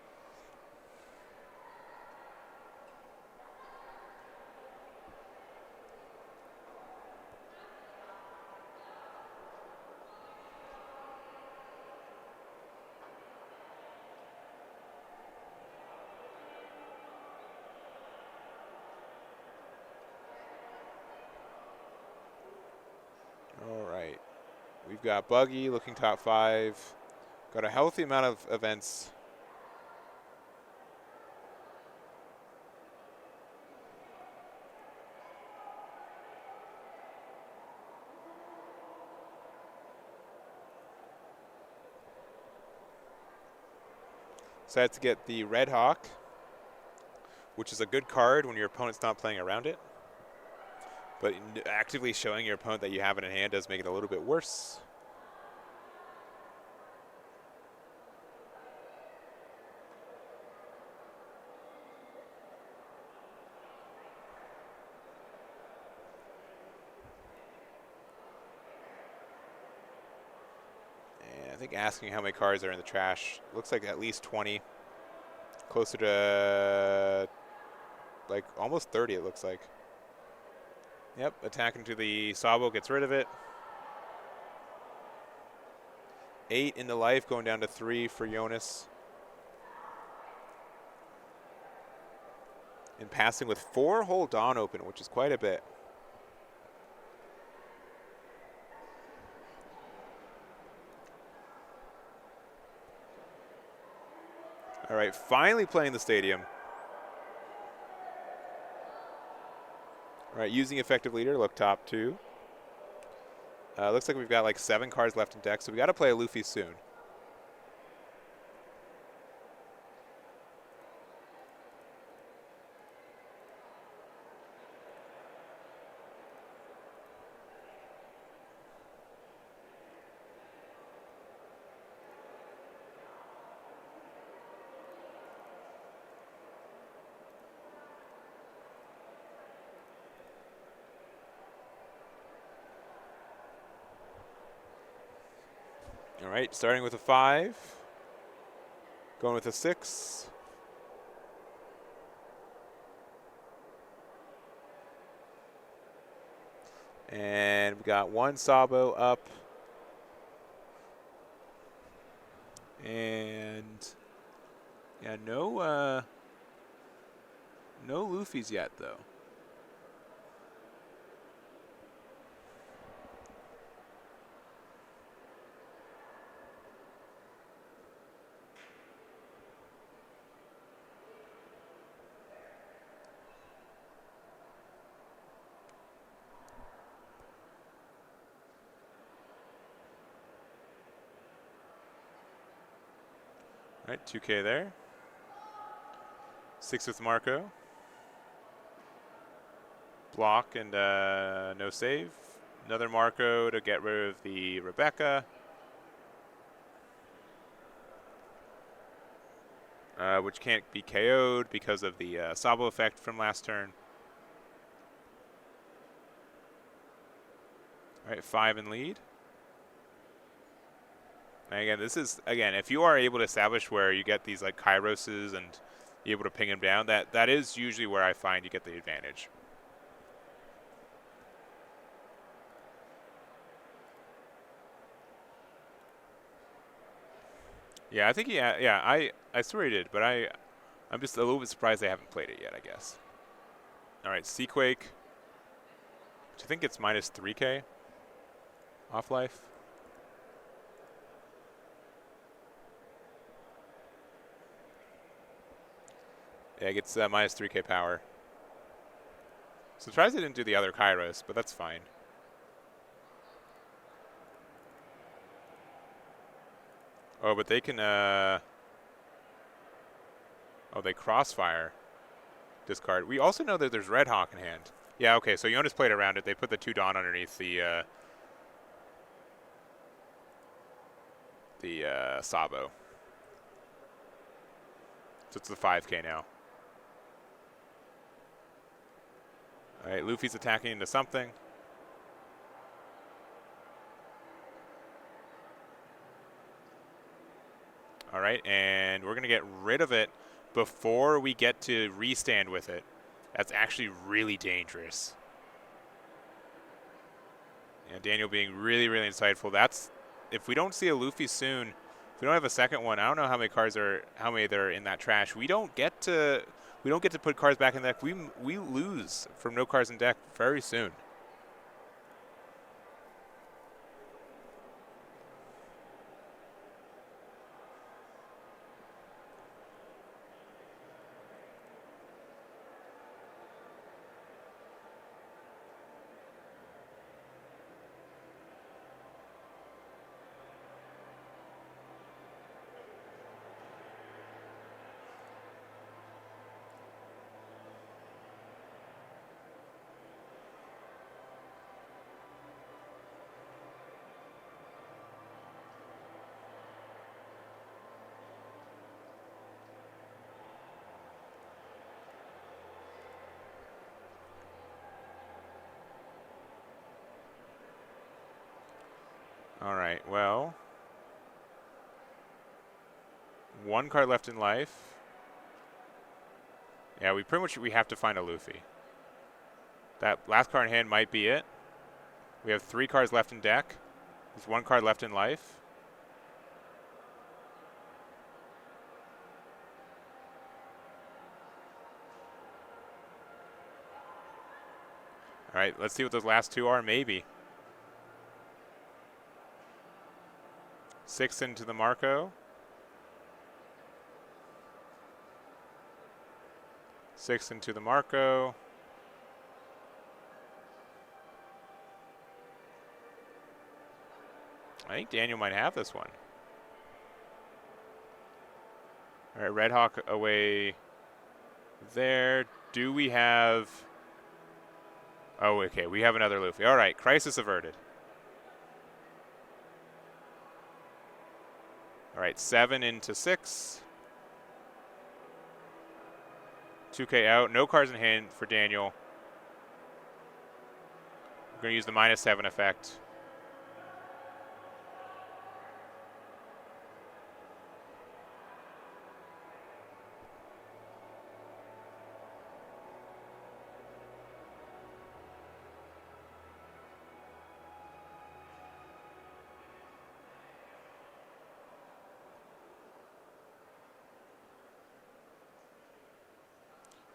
We've got Buggy looking top 5. Got a healthy amount of events. Decided to get the Red Hawk, which is a good card when your opponent's not playing around it. But actively showing your opponent that you have it in hand does make it a little bit worse. And I think asking how many cards are in the trash, looks like at least 20. Closer to like almost 30 it looks like. Yep, attacking to the Sabo, gets rid of it. 8 into life, going down to 3 for Jonas. And passing with 4 whole Dawn open, which is quite a bit. All right, finally playing the stadium. All right, using effective leader, look top 2. Looks like we've got like 7 cards left in deck, so we got to play a Luffy soon. All right, starting with a 5, going with a 6. And we got 1 Sabo up. And yeah, no Luffy's yet though. All right, 2K there. 6 with Marco. Block and no save. Another Marco to get rid of the Rebecca. Which can't be KO'd because of the Sabo effect from last turn. All right, 5 in lead. And again, this is, if you are able to establish where you get these like Kairoses and you're able to ping them down, that is usually where I find you get the advantage. Yeah, I think I swear he did, but I'm just a little bit surprised they haven't played it yet, I guess. All right, Seaquake, which I think it's minus 3K off life. Yeah, it gets minus 3K power. Surprised they didn't do the other Kairos, but that's fine. Oh, but they can, oh, they crossfire discard. We also know that there's Red Hawk in hand. Yeah, okay, so Jonas played around it. They put the 2 Dawn underneath the Sabo. So it's the 5K now. All right, Luffy's attacking into something. All right, and we're going to get rid of it before we get to restand with it. That's actually really dangerous. Yeah, Daniel being really, really insightful. That's, if we don't see a Luffy soon, if we don't have a second one, I don't know how many there are in that trash. We don't get to put cards back in the deck. We lose from no cards in deck very soon. All right, well. One card left in life. Yeah, we have to find a Luffy. That last card in hand might be it. We have 3 cards left in deck. There's 1 card left in life. All right, let's see what those last 2 are. Maybe. 6 into the Marco. 6 into the Marco. I think Daniel might have this one. All right, Red Hawk away there. Do we have... Oh, okay, we have another Luffy. All right, crisis averted. All right, 7 into 6. 2K out. No cards in hand for Daniel. We're going to use the -7 effect.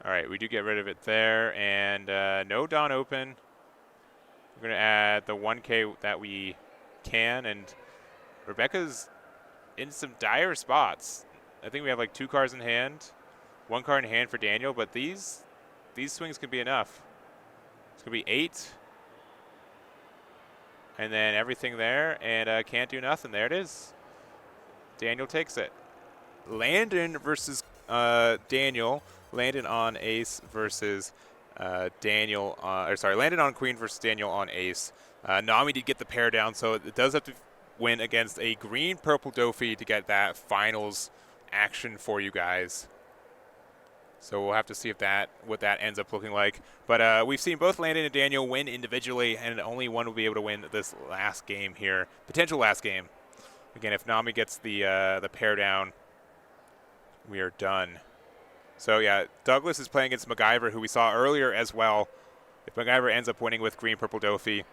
All right, we do get rid of it there, and no Dawn open. We're going to add the 1K that we can, and Rebecca's in some dire spots. I think we have like 2 cards in hand, 1 card in hand for Daniel, but these swings can be enough. It's going to be 8, and then everything there, and can't do nothing. There it is. Daniel takes it. Landon versus Daniel. Landon on ace versus Daniel. Landon on queen versus Daniel on ace. Nami did get the pair down, so it does have to win against a green-purple Doffy to get that finals action for you guys. So we'll have to see what that ends up looking like. But we've seen both Landon and Daniel win individually, and only one will be able to win this last game here. Potential last game. Again, if Nami gets the pair down, we are done. So yeah, Douglas is playing against MacGyver, who we saw earlier as well. If MacGyver ends up winning with green-purple Doffy,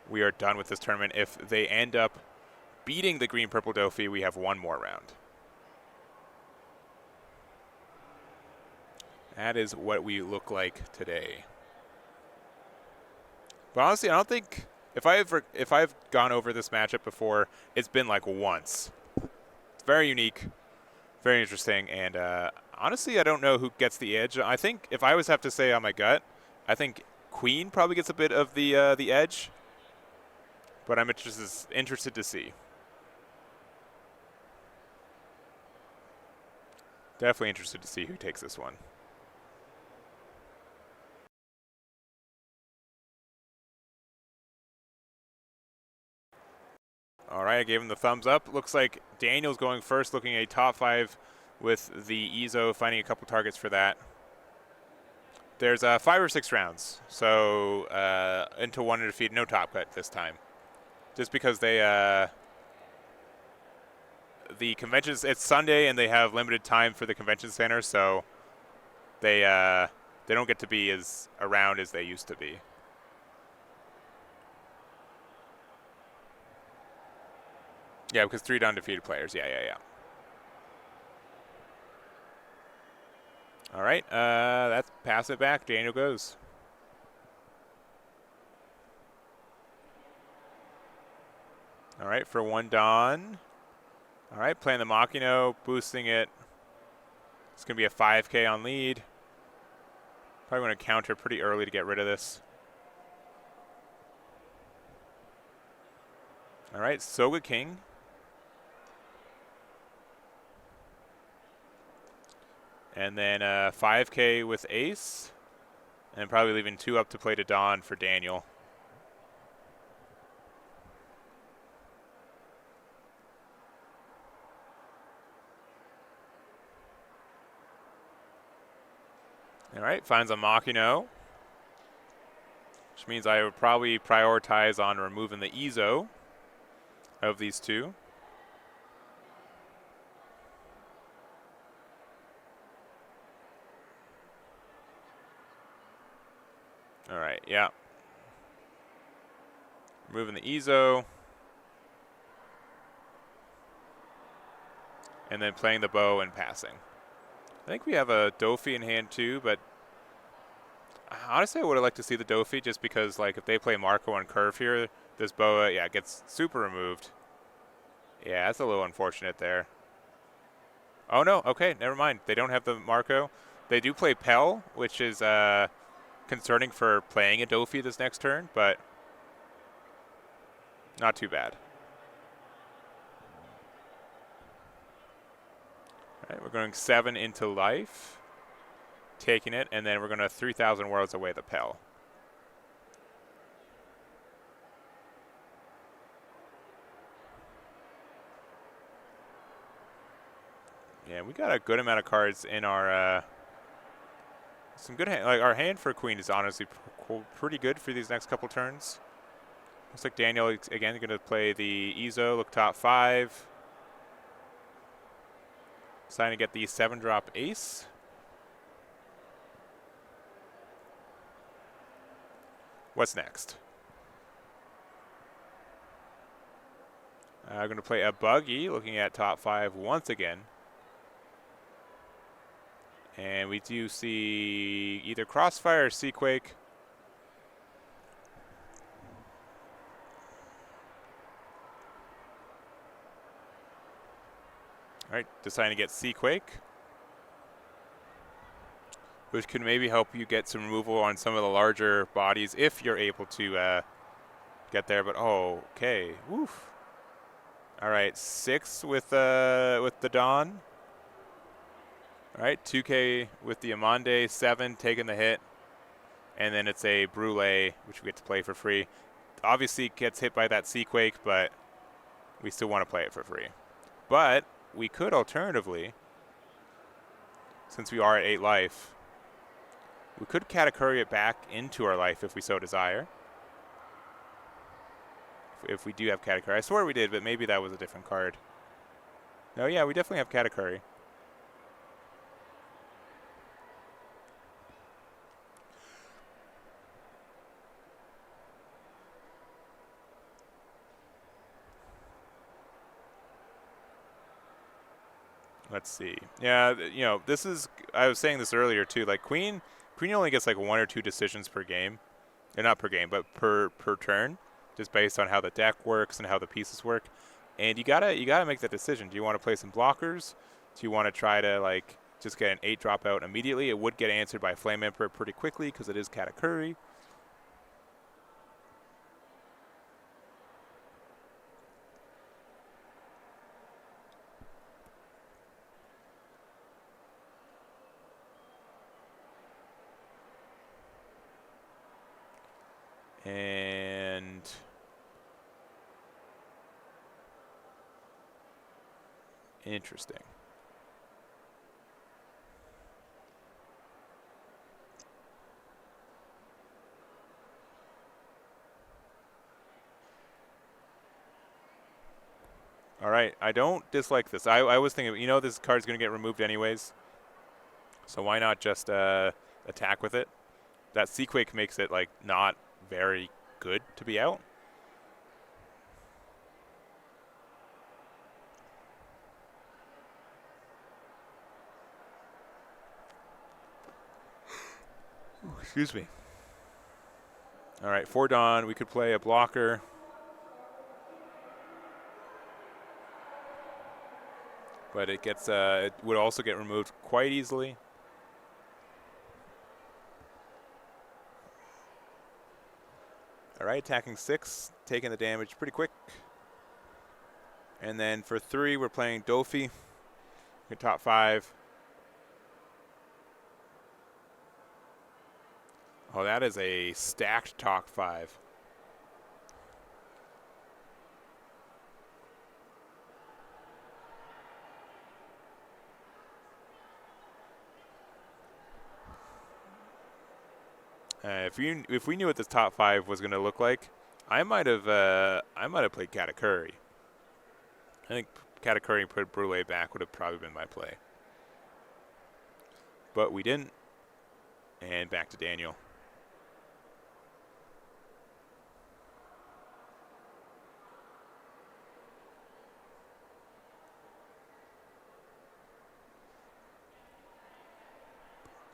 we are done with this tournament. If they end up beating the green-purple Doffy, we have 1 more round. That is what we look like today. But honestly, I don't think if I've gone over this matchup before, it's been like once. It's very unique, very interesting, and honestly, I don't know who gets the edge. I think if I was have to say on my gut, I think Queen probably gets a bit of the edge. But I'm interested to see. Definitely interested to see who takes this one. All right, I gave him the thumbs up. Looks like Daniel's going first, looking at a top 5 with the Ezo, finding a couple targets for that. There's 5 or 6 rounds, so into 1 defeat, no top cut this time. Just because they, the conventions, it's Sunday and they have limited time for the convention center, so they don't get to be as around as they used to be. Yeah, because 3 undefeated players. Yeah. All right, that's pass it back. Daniel goes. All right, for 1 Dawn. All right, playing the Machino, boosting it. It's going to be a 5K on lead. Probably going to counter pretty early to get rid of this. All right, Soga King. And then 5K with ace. And probably leaving 2 up to play to Dawn for Daniel. All right, finds a Machino. Which means I would probably prioritize on removing the Ezo. of these two. All right, yeah. Moving the Ezo. And then playing the bow and passing. I think we have a Doffy in hand too, but honestly I would have liked to see the Doffy just because, like, if they play Marco on curve here, this boa, yeah, gets super removed. Yeah, that's a little unfortunate there. Oh no, okay, never mind. They don't have the Marco. They do play Pell, which is concerning for playing a Doffy this next turn, but not too bad. All right, we're going 7 into life, taking it, and then we're going to 3,000 worlds away the Pell. Yeah, we got a good amount of cards in our some good hand. Like, our hand for Queen is honestly pretty good for these next couple turns. Looks like Daniel is again going to play the Ezo, look top 5. Deciding to get the 7-drop ace. What's next? I'm going to play a Buggy, looking at top 5 once again. And we do see either Crossfire or Seaquake. All right, deciding to get Seaquake, which could maybe help you get some removal on some of the larger bodies if you're able to get there. But oh, okay, woof. All right, 6 with the Dawn. All right, 2K with the Amande, 7 taking the hit, and then it's a Brule, which we get to play for free. Obviously gets hit by that Seaquake, but we still want to play it for free. But we could alternatively, since we are at 8 life, we could Katakuri it back into our life if we so desire. If we do have Katakuri. I swear we did, but maybe that was a different card. No, yeah, we definitely have Katakuri. Let's see. Yeah, you know, this is, I was saying this earlier too, like Queen only gets like 1 or 2 decisions per game. Or not per game, but per turn, just based on how the deck works and how the pieces work. And you gotta make that decision. Do you want to play some blockers? Do you want to try to, like, just get an 8 drop out immediately? It would get answered by Flame Emperor pretty quickly because it is Katakuri. And interesting. All right, I don't dislike this. I was thinking, you know, this card's going to get removed anyways, so why not just attack with it? That Seaquake makes it, like, not very good to be out. Excuse me. All right, for Dawn, we could play a blocker. But it gets it would also get removed quite easily. All right, attacking 6, taking the damage pretty quick. And then for 3, we're playing Doffy. Your top 5. Oh, that is a stacked top 5. If we knew what this top 5 was going to look like, I might have played Katakuri. I think Katakuri and put Brule back would have probably been my play. But we didn't. And back to Daniel.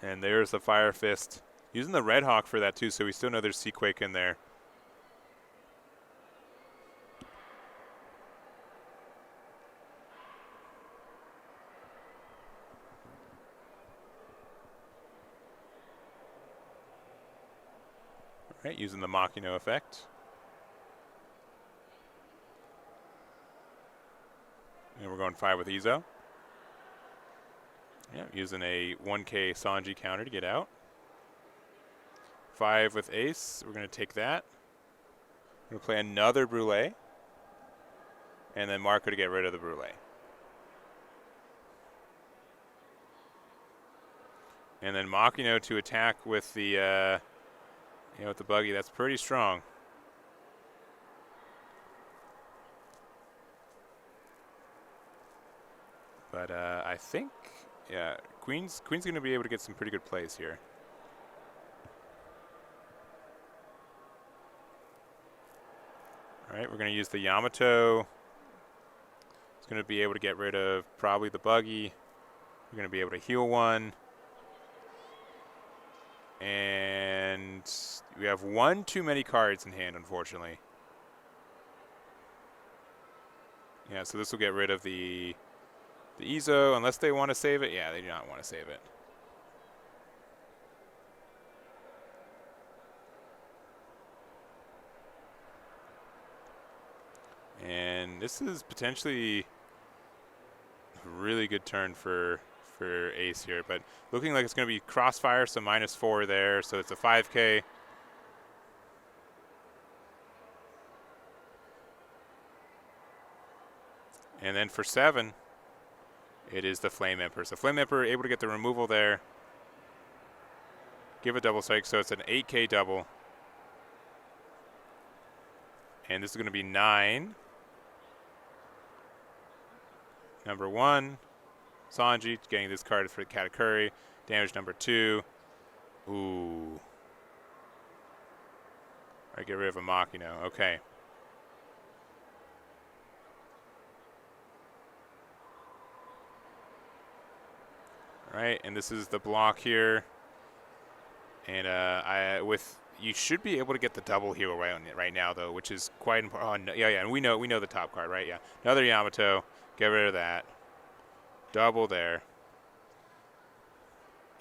And there's the Fire Fist. Using the Red Hawk for that too, so we still know there's Seaquake in there. All right, using the Machino effect. And we're going 5 with Izo. Yeah, using a 1K Sanji counter to get out. 5 with Ace. We're going to take that. We're going to play another Brule. And then Marco to get rid of the Brule. And then Machino to attack with the, with the buggy. That's pretty strong. But I think, yeah, Queen's going to be able to get some pretty good plays here. All right, we're going to use the Yamato. It's going to be able to get rid of probably the buggy. We're going to be able to heal one. And we have one too many cards in hand, unfortunately. Yeah, so this will get rid of the Izo, unless they want to save it. Yeah, they do not want to save it. And this is potentially a really good turn for Ace here, but looking like it's going to be Crossfire, so -4 there, so it's a 5K. And then for 7, it is the Flame Emperor. So Flame Emperor able to get the removal there. Give a double strike, so it's an 8K double. And this is going to be 9. Number 1, Sanji getting this card for Katakuri. Damage number 2. Ooh. All right, get rid of a Machino. Okay. All right, and this is the block here. And you should be able to get the double heal right now though, which is quite important. Oh, yeah, and we know the top card, right? Yeah, another Yamato. Get rid of that. Double there.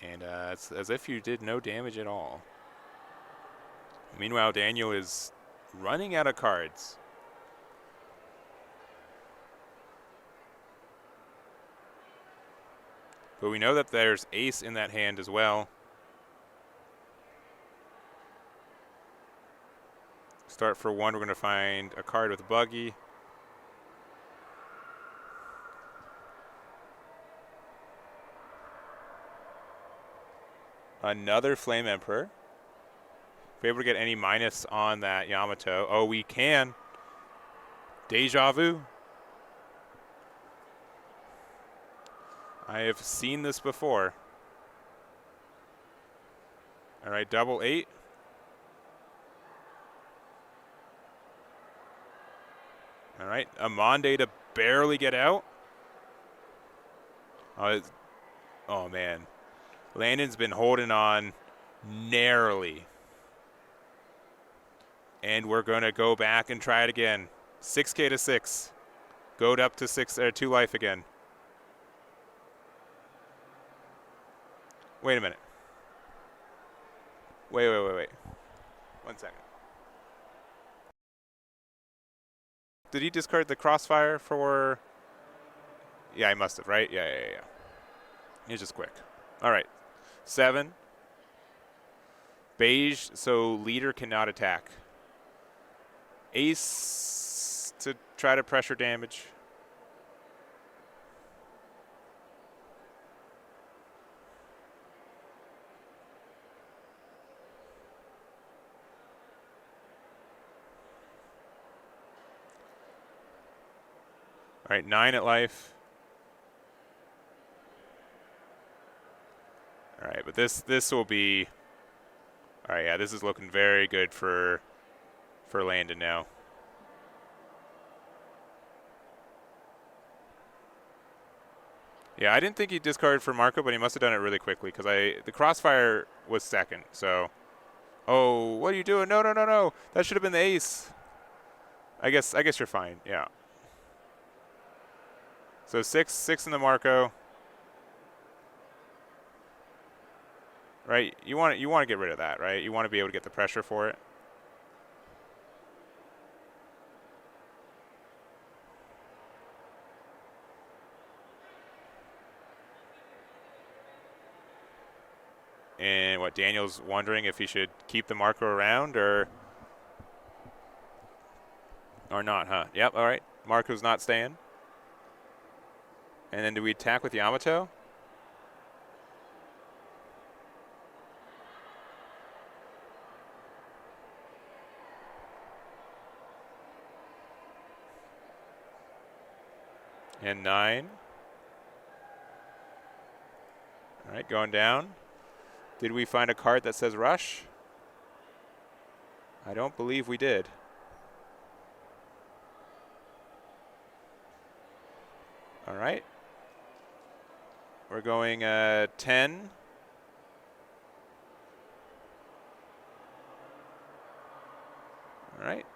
And it's as if you did no damage at all. Meanwhile, Daniel is running out of cards. But we know that there's Ace in that hand as well. Start for 1, we're going to find a card with a buggy. Another Flame Emperor. If we're able to get any minus on that Yamato. Oh, we can. Deja Vu. I have seen this before. All right, double 8. All right, Amande to barely get out. Oh man. Landon's been holding on narrowly. And we're going to go back and try it again. 6K to 6. Go up to 2 life again. Wait a minute. Wait. 1 second. Did he discard the Crossfire for... Yeah, he must have, right? Yeah. He's just quick. All right. 7. Beige, so leader cannot attack. Ace to try to pressure damage. All All right, 9 at life. All right, but this will be. All right, yeah, this is looking very good for Landon now. Yeah, I didn't think he discarded for Marco, but he must have done it really quickly because the crossfire was second. So, oh, what are you doing? No, no, no, no! That should have been the ace. I guess you're fine. Yeah. So six in the Marco. Right, you want to get rid of that, right? You want to be able to get the pressure for it. And what Daniel's wondering if he should keep the Marco around or not, huh? Yep, all right. Marco's not staying. And then do we attack with Yamato? And 9. All right, going down. Did we find a card that says rush? I don't believe we did. All right. We're going 10. All right.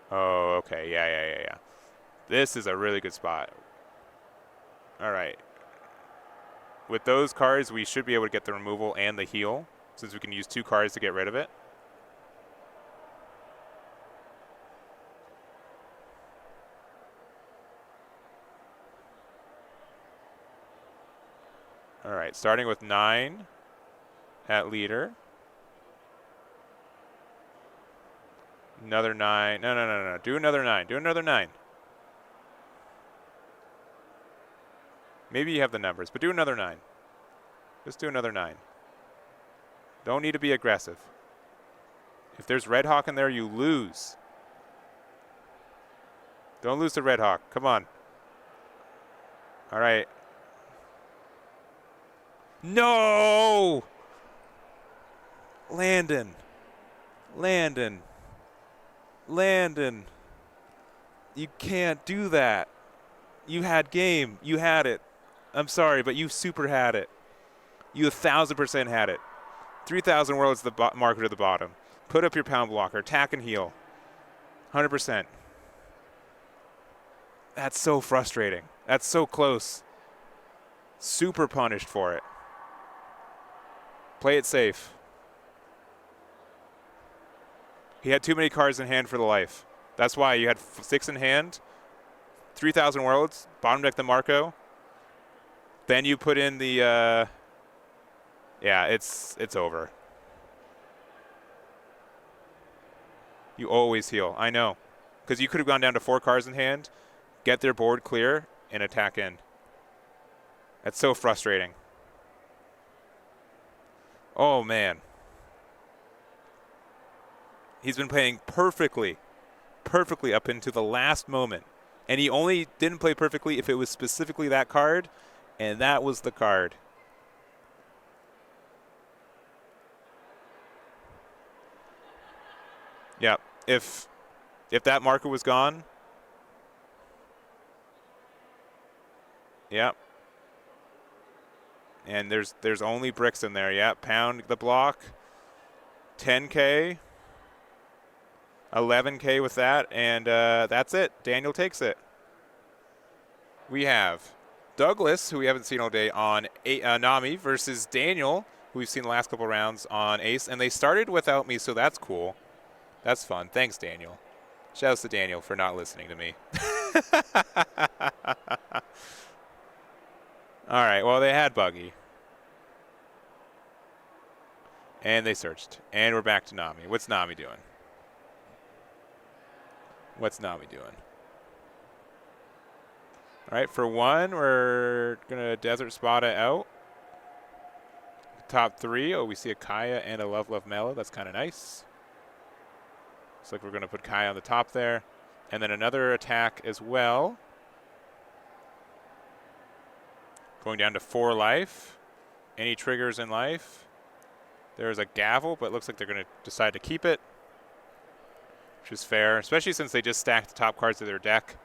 Oh, okay. Yeah. This is a really good spot. All right. With those cards, we should be able to get the removal and the heal, since we can use 2 cards to get rid of it. All right, starting with 9 at leader. Another 9. No. Do another 9. Do another 9. Maybe you have the numbers, but do another 9. Just do another 9. Don't need to be aggressive. If there's Red Hawk in there, you lose. Don't lose to Red Hawk. Come on. All right. No! Landon. You can't do that. You had game. You had it. I'm sorry, but you super had it. You 1,000% had it. 3,000 worlds the marker to the bottom. Put up your pound blocker. Attack and heal. 100%. That's so frustrating. That's so close. Super punished for it. Play it safe. He had too many cards in hand for the life. That's why you had 6 in hand, 3,000 worlds, bottom deck the Marco. Then you put in the, yeah, it's over. You always heal. I know. Because you could have gone down to 4 cards in hand, get their board clear, and attack in. That's so frustrating. Oh, man. He's been playing perfectly up into the last moment. And he only didn't play perfectly if it was specifically that card, and that was the card. Yeah, if that marker was gone, yeah. And there's only bricks in there. Yeah, pound the block. 10K. 11K with that, and that's it. Daniel takes it. We have Douglas, who we haven't seen all day, on Nami versus Daniel, who we've seen the last couple rounds on Ace. And they started without me, so that's cool. That's fun. Thanks, Daniel. Shouts to Daniel for not listening to me. All right, well, they had Buggy. And they searched. And we're back to Nami. What's Nami doing? What's Nami doing? All right, for 1, we're going to Desert Spada out. top 3. Oh, we see a Kaya and a Love Love Mellow. That's kind of nice. Looks like we're going to put Kaya on the top there. And then another attack as well. Going down to 4 life. Any triggers in life? There's a Gavel, but it looks like they're going to decide to keep it, which is fair, especially since they just stacked the top cards of their deck.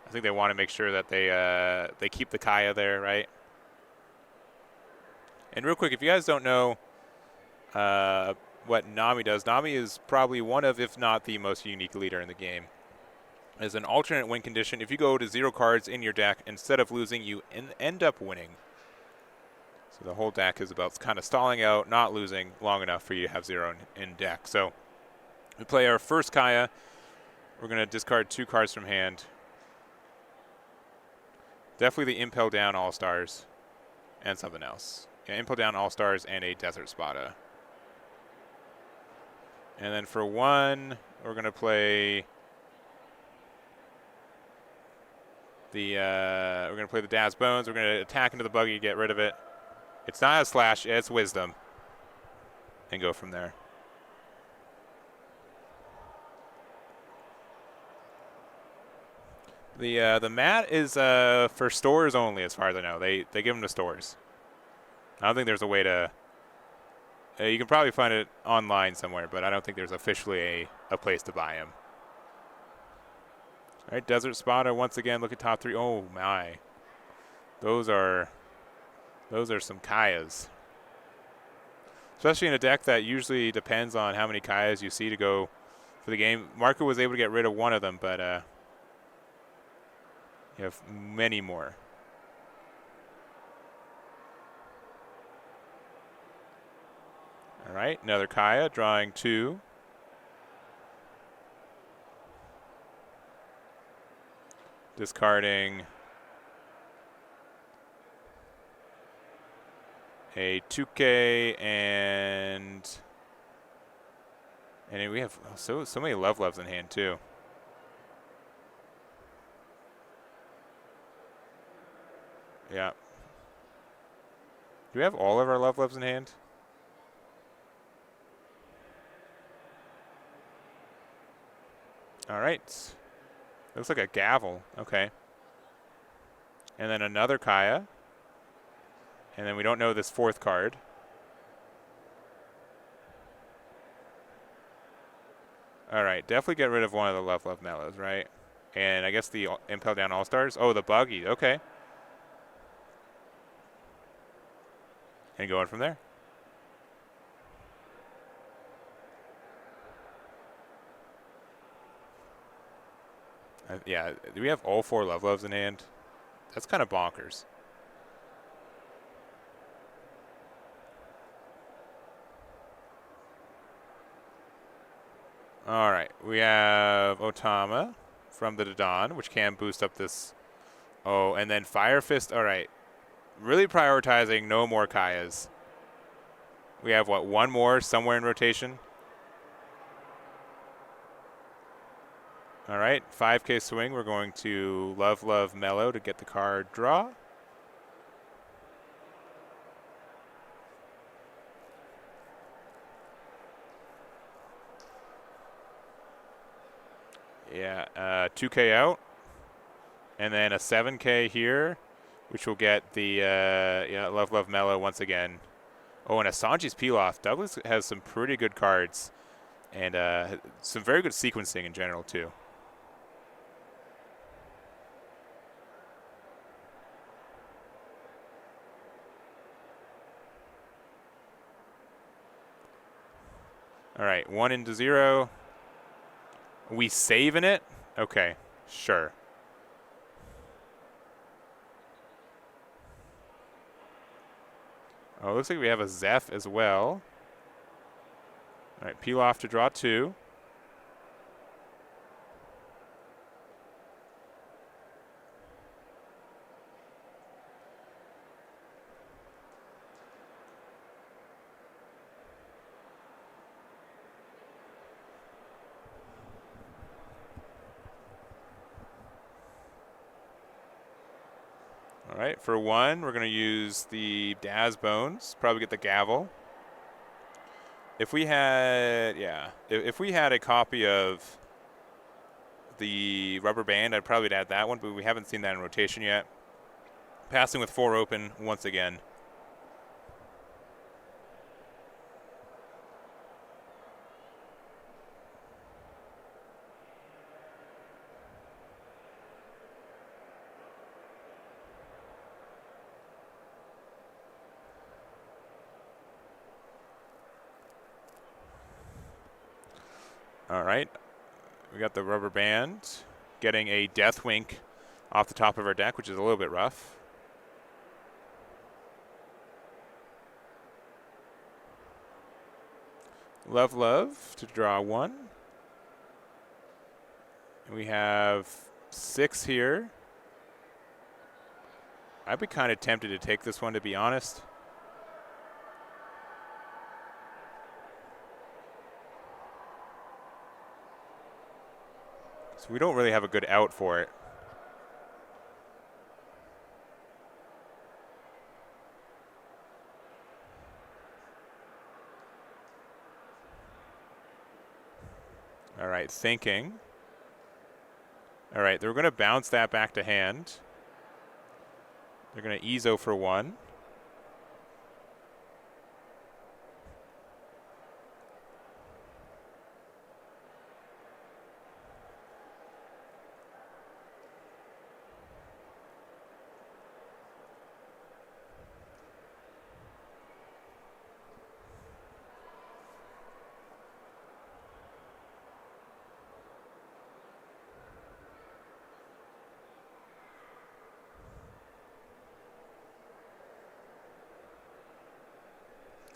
I think they want to make sure that they keep the Kaya there, right? And real quick, if you guys don't know what Nami does, Nami is probably one of, if not the most unique leader in the game. As an alternate win condition, if you go to 0 cards in your deck, instead of losing, you end up winning. So the whole deck is about kind of stalling out, not losing long enough for you to have 0 in deck. So we play our first Kaya. We're going to discard 2 cards from hand. Definitely the Impel Down All-Stars and something else. Yeah, Impel Down All-Stars and a Desert Spada. And then for 1, we're going to play the Daz Bones. We're going to attack into the buggy, get rid of it. It's not a slash, it's wisdom. And go from there. The mat is for stores only, as far as I know. They give them to stores. I don't think there's a way to. You can probably find it online somewhere, but I don't think there's officially a place to buy them. All right, Desert Spada once again. Look at top 3. Oh my, those are some Kayas. Especially in a deck that usually depends on how many Kayas you see to go for the game. Marco was able to get rid of one of them, but you have many more. All right, another Kaya, drawing 2. Discarding a 2K and we have so many Love Loves in hand too. Yeah. Do we have all of our Love Loves in hand? All right. Looks like a Gavel. Okay. And then another Kaya. And then we don't know this 4th card. All right. Definitely get rid of one of the Love Love Mellows, right? And I guess the Impel Down All-Stars. Oh, the Buggy. Okay. And going from there. Yeah, do we have all 4 Love Loves in hand? That's kind of bonkers. All right, we have Otama from the Dodon, which can boost up this. Oh, and then Fire Fist. All right, really prioritizing no more Kayas. We have, what, 1 more somewhere in rotation? All right, 5K swing. We're going to Love Love Mellow to get the card draw. Yeah, 2K out. And then a 7K here, which will get the Love Love Mellow once again. Oh, and a Sanji's Pilaf. Douglas has some pretty good cards. And some very good sequencing in general, too. All right, 1 into 0. We saving it? Okay, sure. Oh, it looks like we have a Zeph as well. All right, peel off to draw 2. All right, for 1, we're going to use the Daz Bones. Probably get the Gavel. If we had, if we had a copy of the Rubber Band, I'd probably add that one, but we haven't seen that in rotation yet. Passing with 4 open once again. All right, we got the Rubber Band, getting a Death Wink off the top of our deck, which is a little bit rough. Love to draw 1. And we have 6 here. I'd be kind of tempted to take this one, to be honest. So we don't really have a good out for it. All right, thinking. All right, they're going to bounce that back to hand. They're going to EZO for 1.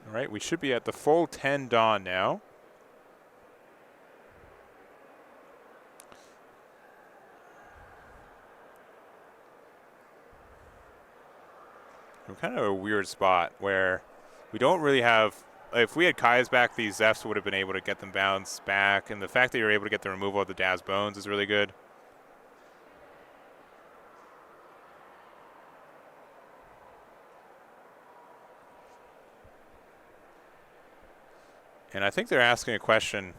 All right, we should be at the full 10 Dawn now. We're kind of a weird spot where we don't really have. If we had Kai's back, these Zephs would have been able to get them bounced back, and the fact that you're able to get the removal of the Daz Bones is really good. And I think they're asking a question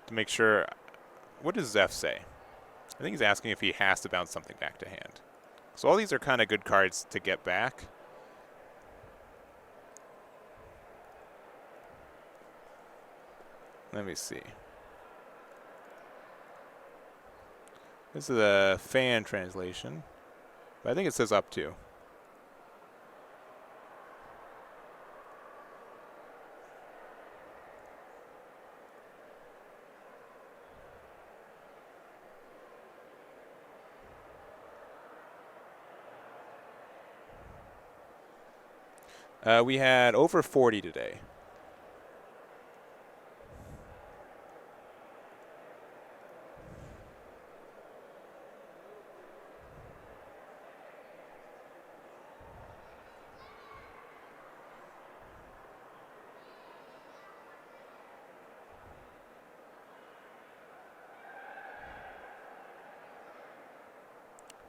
to make sure. What does Zeph say? I think he's asking if he has to bounce something back to hand. So all these are kind of good cards to get back. Let me see. This is a fan translation, but I think it says up to. We had over 40 today.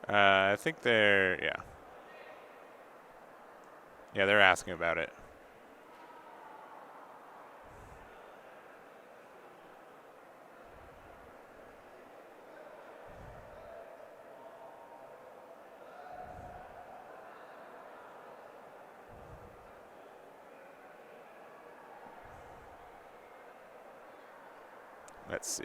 I think they're, yeah. Yeah, they're asking about it. Let's see.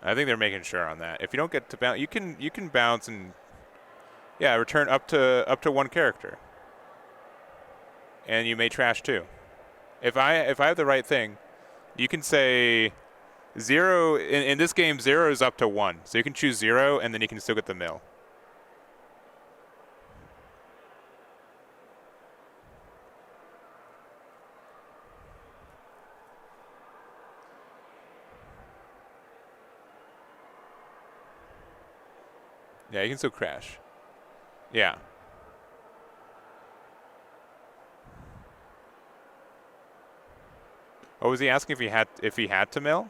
I think they're making sure on that. If you don't get to bounce, you can bounce and return up to 1 character, and you may trash 2. If I have the right thing, you can say 0 in this game. 0 is up to 1, so you can choose 0, and then you can still get the mill. Yeah, you can still crash. Yeah. Oh, was he asking if he had to mill?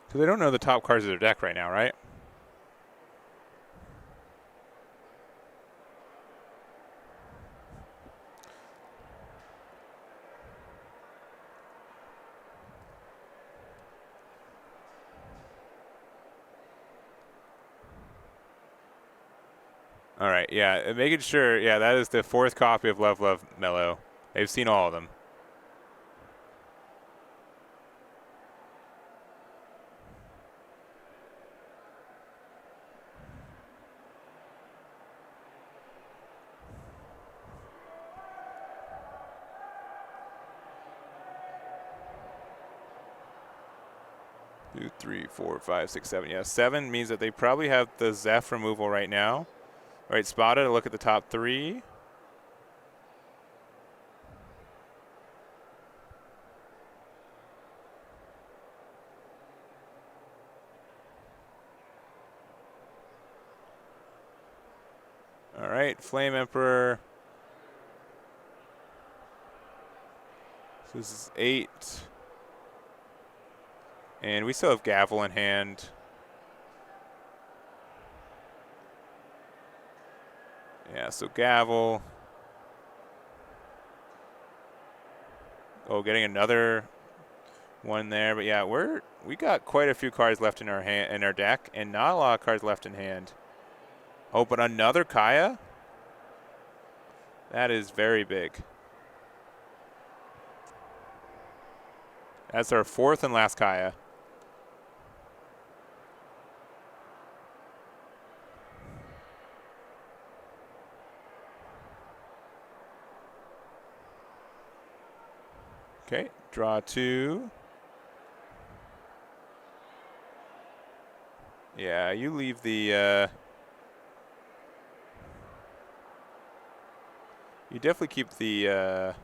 Because they don't know the top cards of their deck right now, right? All right, yeah, making sure, yeah, that is the 4th copy of Love, Love, Mellow. They've seen all of them. Two, three, four, five, six, seven. Yeah, 7 means that they probably have the Zeph removal right now. All right, spotted. Look at the top 3. All right, Flame Emperor. So this is 8. And we still have Gavel in hand. Yeah, so Gavel. Oh, getting another one there. But yeah, we got quite a few cards left in our deck, and not a lot of cards left in hand. Oh, but another Kaya? That is very big. That's our 4th and last Kaya. Okay, draw 2. Yeah, you leave the... you definitely keep the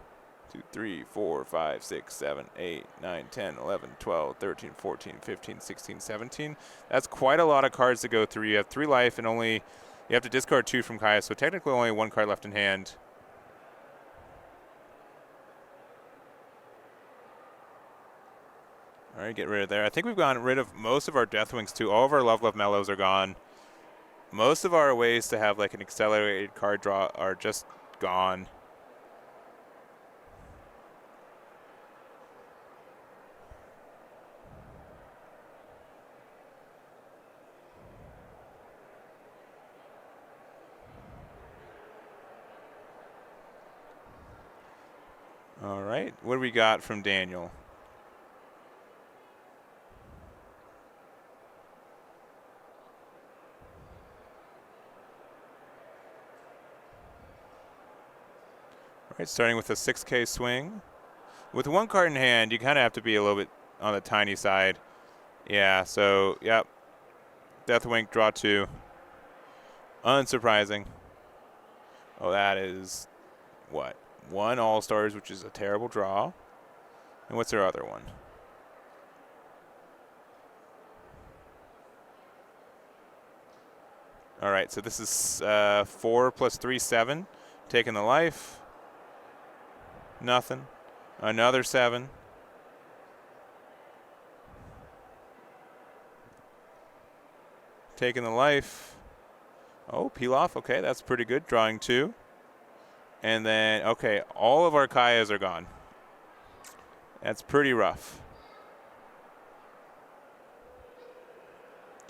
2, 3, 4, 5, 6, 7, 8, 9, 10, 11, 12, 13, 14, 15, 16, 17. That's quite a lot of cards to go through. You have 3 life and you have to discard 2 from Kaya, so technically only 1 card left in hand. All right, get rid of there. I think we've gotten rid of most of our Deathwings too. All of our Love, Love, Mellows are gone. Most of our ways to have like an accelerated card draw are just gone. All right, what do we got from Daniel? All right, starting with a 6K swing. With 1 card in hand, you kind of have to be a little bit on the tiny side. Yeah, so, yep. Deathwing, draw 2. Unsurprising. Oh, that is, what? 1 All-Stars, which is a terrible draw. And what's their other one? All right, so this is 4 plus 3, 7. Taking the life. Nothing. Another 7. Taking the life. Oh, peel off. Okay, that's pretty good. Drawing 2. And then, okay, all of our Kayas are gone. That's pretty rough.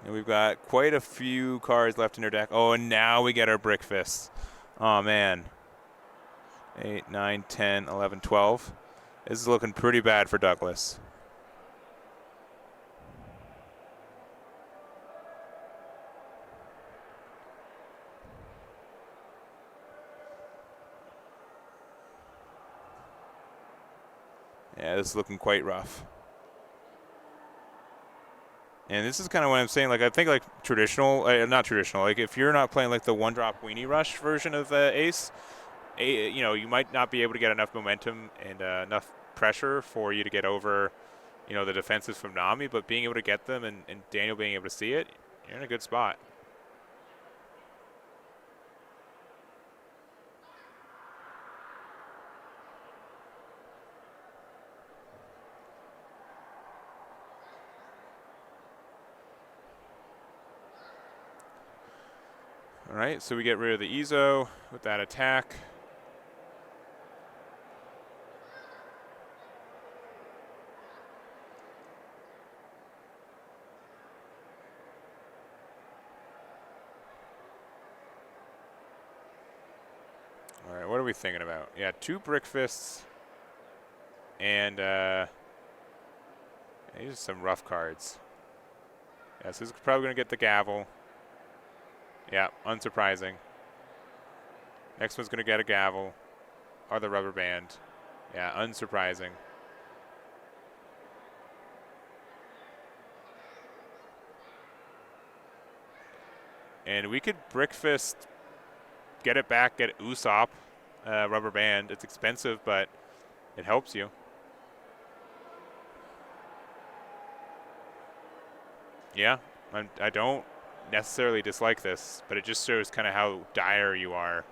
And we've got quite a few cards left in our deck. Oh, and now we get our Brick Fists. Oh, man. 8, 9, 10, 11, 12. This is looking pretty bad for Douglas. Yeah, this is looking quite rough. And this is kind of what I'm saying. Like, I think like traditional, not traditional. Like, if you're not playing like the one-drop weenie rush version of Ace, you know, you might not be able to get enough momentum and enough pressure for you to get over, you know, the defenses from Nami. But being able to get them and Daniel being able to see it, you're in a good spot. All right, so we get rid of the Ezo with that attack. All right, what are we thinking about? Yeah, 2 Brick Fists and these are some rough cards. Yeah, so this is probably going to get the gavel. Yeah, unsurprising. Next one's going to get a gavel or the rubber band. Yeah, unsurprising. And we could Brick Fist, get it back, get Usopp, rubber band. It's expensive, but it helps you. Yeah, I don't necessarily dislike this, but it just shows kind of how dire you are.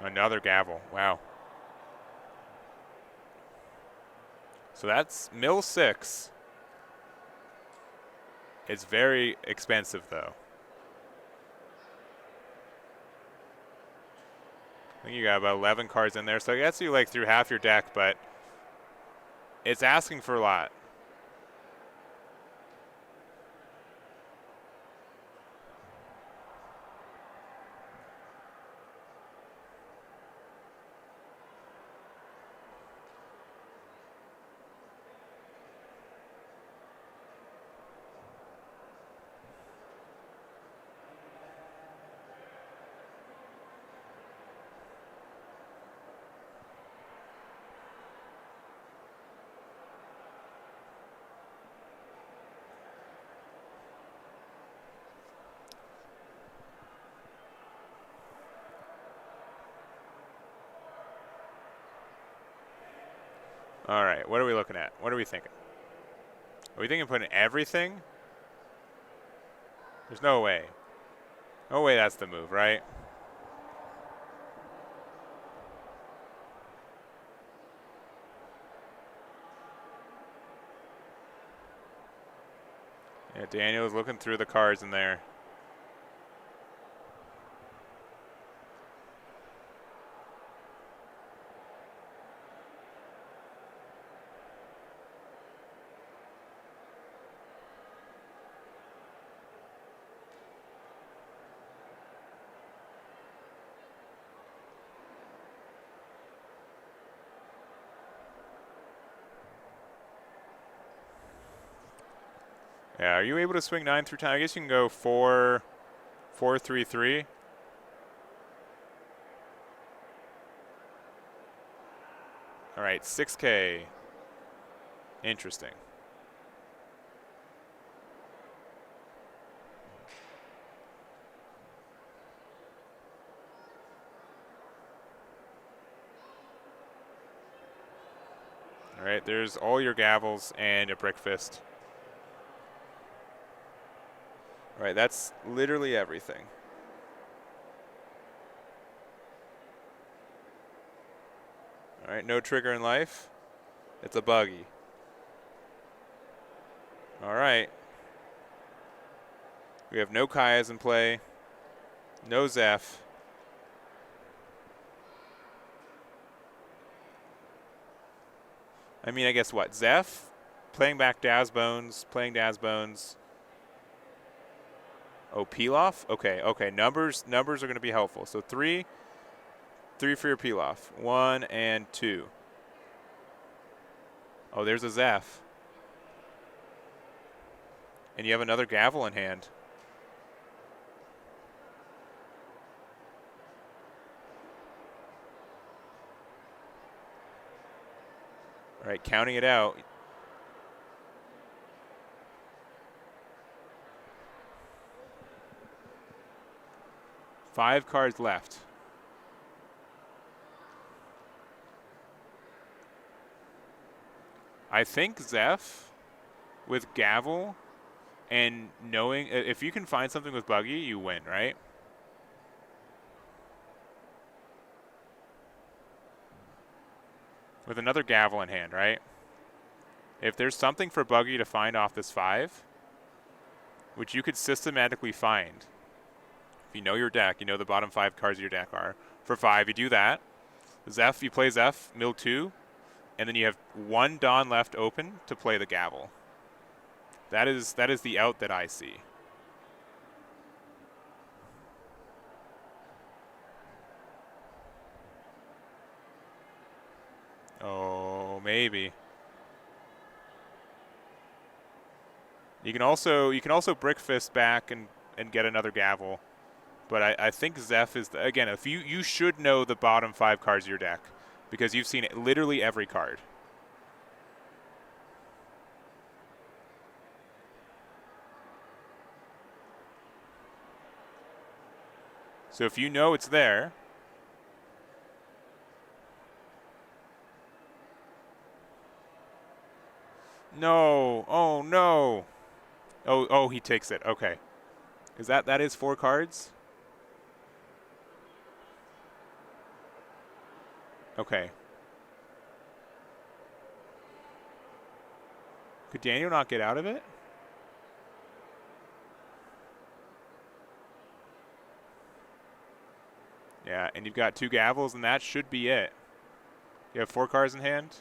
Another gavel. Wow. So that's mill 6. It's very expensive, though. I think you got about 11 cards in there, so I guess you like through half your deck, but it's asking for a lot. All right, what are we looking at? What are we thinking? Are we thinking putting everything? There's no way. No way that's the move, right? Yeah, Daniel's looking through the cards in there. Yeah, are you able to swing 9 through 10? I guess you can go 4, 4, 3, 3. All right, 6K. Interesting. All right, there's all your gavels and a Brick Fist. All right, that's literally everything. All right, no trigger in life. It's a buggy. All right. We have no Kayas in play. No Zeph. I mean, I guess what? Zeph? Playing back Dazbones, playing Dazbones. Oh, Pilaf? Okay, okay. Numbers are going to be helpful. So 3 for your Pilaf. 1 and 2. Oh, there's a Zeph. And you have another gavel in hand. All right, counting it out. Five cards left. I think Zeph with Gavel and knowing if you can find something with Buggy, you win, right? With another Gavel in hand, right? If there's something for Buggy to find off this 5, which you could systematically find, if you know your deck, you know the bottom 5 cards of your deck are. For 5, you do that. Zeph, you play Zeph, mill 2, and then you have 1 Dawn left open to play the Gavel. That is the out that I see. Oh, maybe. You can also Brick Fist back and get another Gavel. But I think Zeph is, again, if you should know the bottom 5 cards of your deck because you've seen it, literally every card. So if you know it's there, no, oh no, oh he takes it. Okay, that is 4 cards? Okay. Could Daniel not get out of it? Yeah, and you've got 2 Gavels, and that should be it. You have 4 cards in hand?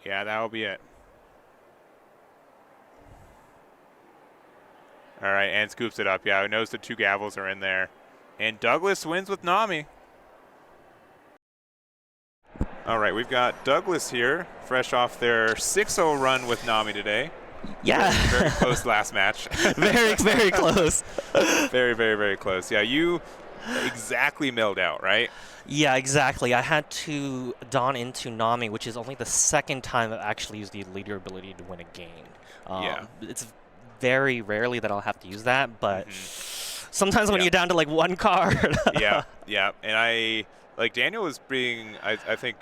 Yeah, that will be it. All right, and scoops it up. Yeah, he knows the 2 Gavels are in there. And Douglas wins with Nami. All right, we've got Douglas here, fresh off their 6-0 run with Nami today. Yeah. Very close last match. Very, very close. Very, very, very close. Yeah, you exactly milled out, right? Yeah, exactly. I had to dawn into Nami, which is only the 2nd time I've actually used the leader ability to win a game. Yeah. It's very rarely that I'll have to use that, but sometimes when you're down to like 1 card. Yeah. And Daniel was being, I think,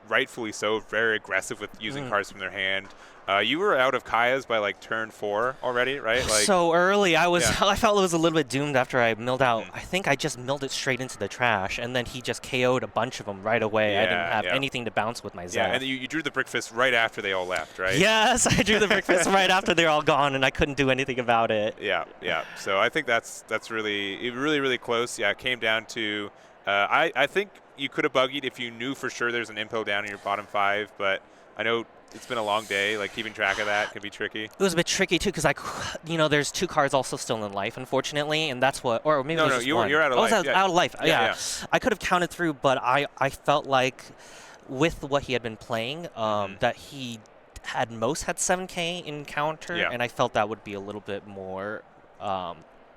rightfully so, very aggressive with using cards from their hand. You were out of Kaya's by like turn 4 already, right? Like, so early. I felt it was a little bit doomed after I milled out. I think I just milled it straight into the trash, and then he just KO'd a bunch of them right away. Yeah, I didn't have anything to bounce with my Zeph. Yeah, and you drew the Brick Fist right after they all left, right? Yes, I drew the Brick Fist right after they're all gone, and I couldn't do anything about it. Yeah. So I think that's really, really, really close. Yeah, it came down to, I think you could have buggied if you knew for sure there's an impo down in your bottom 5, but I know it's been a long day. Like, keeping track of that can be tricky. It was a bit tricky, too, because there's 2 cards also still in life, unfortunately, and that's what, or maybe you're out of life. Out of life, yeah. I could have counted through, but I felt like with what he had been playing, that he had 7K in counter, and I felt that would be a little bit more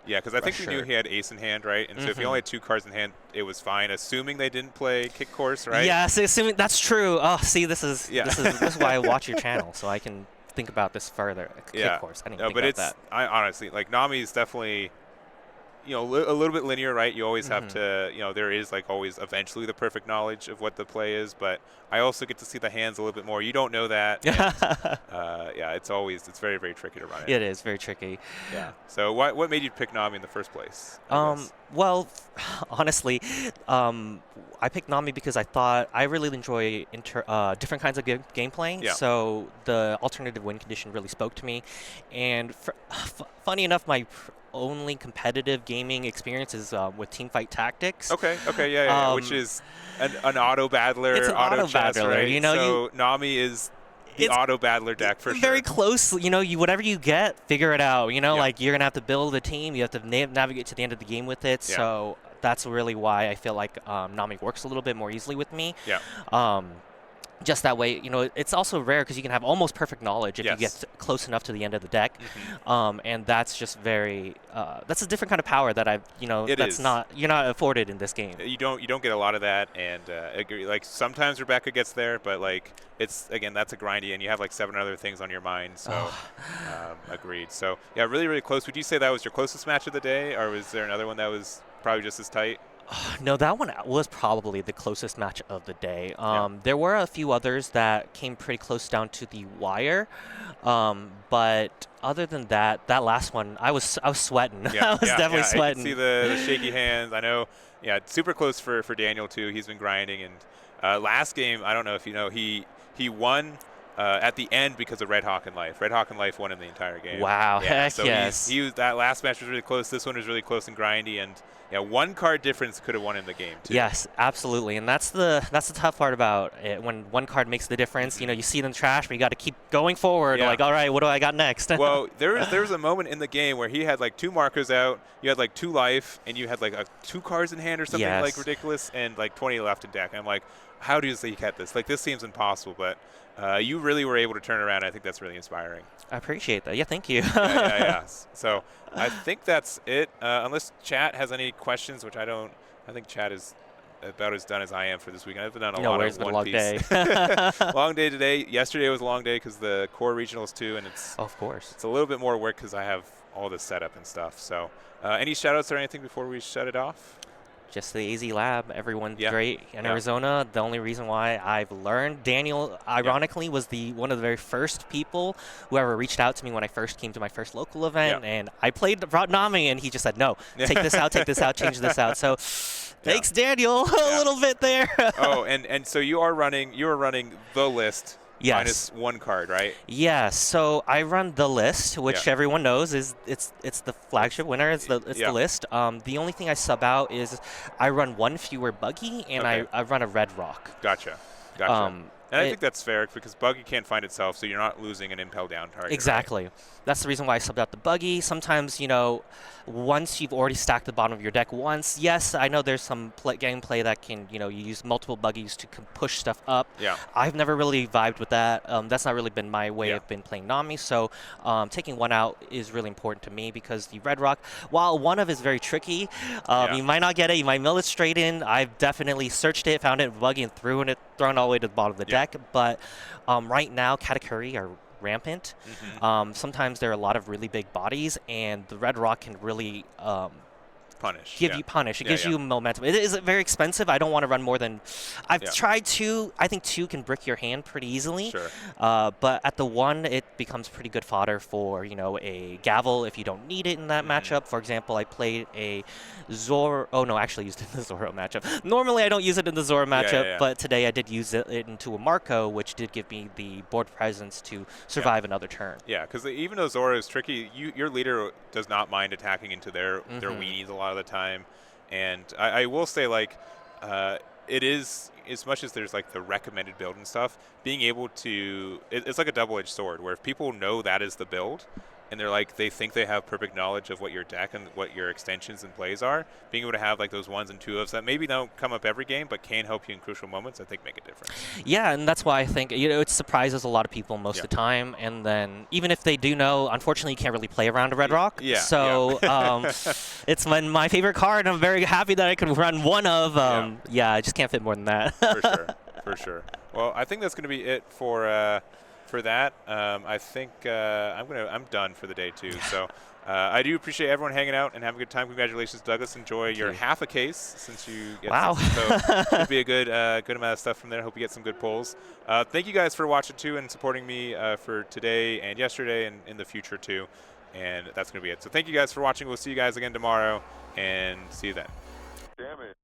yeah, because I think we knew he had ace in hand, right? And so if he only had 2 cards in hand, it was fine, assuming they didn't play kick course, right? Yes, assuming that's true. Oh, see, this is why I watch your channel, so I can think about this further. Kick course. I didn't think about that. I honestly, like, Nami's definitely, a little bit linear, right? You always have to, there is like always eventually the perfect knowledge of what the play is, but I also get to see the hands a little bit more. You don't know that. And, yeah, it's very, very tricky to run it. It is very tricky. Yeah. So what made you pick Nami in the first place? Well, honestly, I picked Nami because I thought I really enjoy different kinds of game playing. Yeah. So the alternative win condition really spoke to me. And funny enough, my only competitive gaming experience is with Teamfight Tactics. Okay, yeah. Which is an auto battler, it's an auto battler, right? So Nami is the auto battler deck for sure. Very close. Whatever you get, figure it out. Like, you're gonna have to build a team. You have to navigate to the end of the game with it. Yeah. So that's really why I feel like Nami works a little bit more easily with me. Yeah. just that way, you know, it's also rare because you can have almost perfect knowledge if you get close enough to the end of the deck, and that's just very that's a different kind of power that you're not afforded in this game. You don't get a lot of that, and agree. Like sometimes Rebecca gets there, but like it's again that's a grindy, and you have like 7 other things on your mind. So agreed. So yeah, really close. Would you say that was your closest match of the day, or was there another one that was probably just as tight? No, that one was probably the closest match of the day. There were a few others that came pretty close down to the wire, but other than that, that last one, I was sweating. I was definitely sweating. I can see the shaky hands. I know. Yeah, super close for Daniel too. He's been grinding, and last game, I don't know if you know, he won. At the end because of Red Hawk and Life. Red Hawk and Life won in the entire game. Wow, heck so yes. That last match was really close. This one was really close and grindy, and yeah, 1 card difference could have won in the game too. Yes, absolutely, and that's the tough part about it. When 1 card makes the difference, you know, you see them trash, but you got to keep going forward. Like, all right, what do I got next? Well, there was a moment in the game where he had like 2 markers out, you had like 2 life, and you had like 2 cards in hand or something like ridiculous, and like 20 left in deck. I'm like, how do you get this? Like, this seems impossible, but you really were able to turn around. I think that's really inspiring. I appreciate that. Yeah, thank you. yeah. So I think that's it. Unless chat has any questions, which I don't. I think chat is about as done as I am for this weekend. I've done a lot of One Piece. Long day today. Yesterday was a long day because the core regionals too, and it's of course it's a little bit more work because I have all this setup and stuff. So any shout outs or anything before we shut it off? Just the AZ Lab. Everyone's great in Arizona. The only reason why I've learned, Daniel, ironically, was one of the very first people who ever reached out to me when I first came to my first local event. And I brought Nami, and he just said, no, take this out, change this out. So thanks, Daniel, a little bit there. And so you are running the list. Yes. Minus 1 card, right? Yeah. So I run the list, which everyone knows is it's the flagship winner. It's the list. The only thing I sub out is I run 1 fewer buggy and I run a red rock. Gotcha. And I think that's fair because buggy can't find itself, so you're not losing an impel down target. Exactly. Right? That's the reason why I subbed out the buggy. Sometimes, you know, once you've already stacked the bottom of your deck once, yes, I know there's some gameplay that can, you know, you use multiple buggies to push stuff up. Yeah. I've never really vibed with that. That's not really been my way of been playing Nami. So taking 1 out is really important to me because the red rock, while one of is very tricky, you might not get it. You might mill it straight in. I've definitely searched it, found it in buggy, and thrown it all the way to the bottom of the deck. But right now, Katakuri are rampant. Sometimes there are a lot of really big bodies, and the red rock can really give you punish. It gives you momentum. It is very expensive. I don't want to run more than I've tried 2. I think 2 can brick your hand pretty easily. Sure. But at the 1, it becomes pretty good fodder for, you know, a gavel if you don't need it in that matchup. For example, I played a Zoro. Oh no, actually used it in the Zoro matchup. Normally I don't use it in the Zoro matchup, but today I did use it into a Marco, which did give me the board presence to survive another turn. Yeah, because even though Zoro is tricky, your leader does not mind attacking into their weenies a lot of the time. And I will say, like, it is, as much as there's like the recommended build and stuff, being able to, it's like a double-edged sword where if people know that is the build and they think they have perfect knowledge of what your deck and what your extensions and plays are, being able to have like those 1s and 2s that maybe don't come up every game but can help you in crucial moments, I think make a difference. Yeah, and that's why I think, you know, it surprises a lot of people most of the time. And then even if they do know, unfortunately you can't really play around a red rock. So it's my favorite card, and I'm very happy that I could run 1 of. I just can't fit more than that. For sure. Well, I think that's going to be it for that. I think I'm done for the day too. So I do appreciate everyone hanging out and having a good time. Congratulations, Douglas. Enjoy your half a case since you get so should be a good amount of stuff from there. Hope you get some good pulls. Thank you guys for watching too and supporting me for today and yesterday and in the future too. And that's going to be it. So thank you guys for watching. We'll see you guys again tomorrow and see you then. Damn it.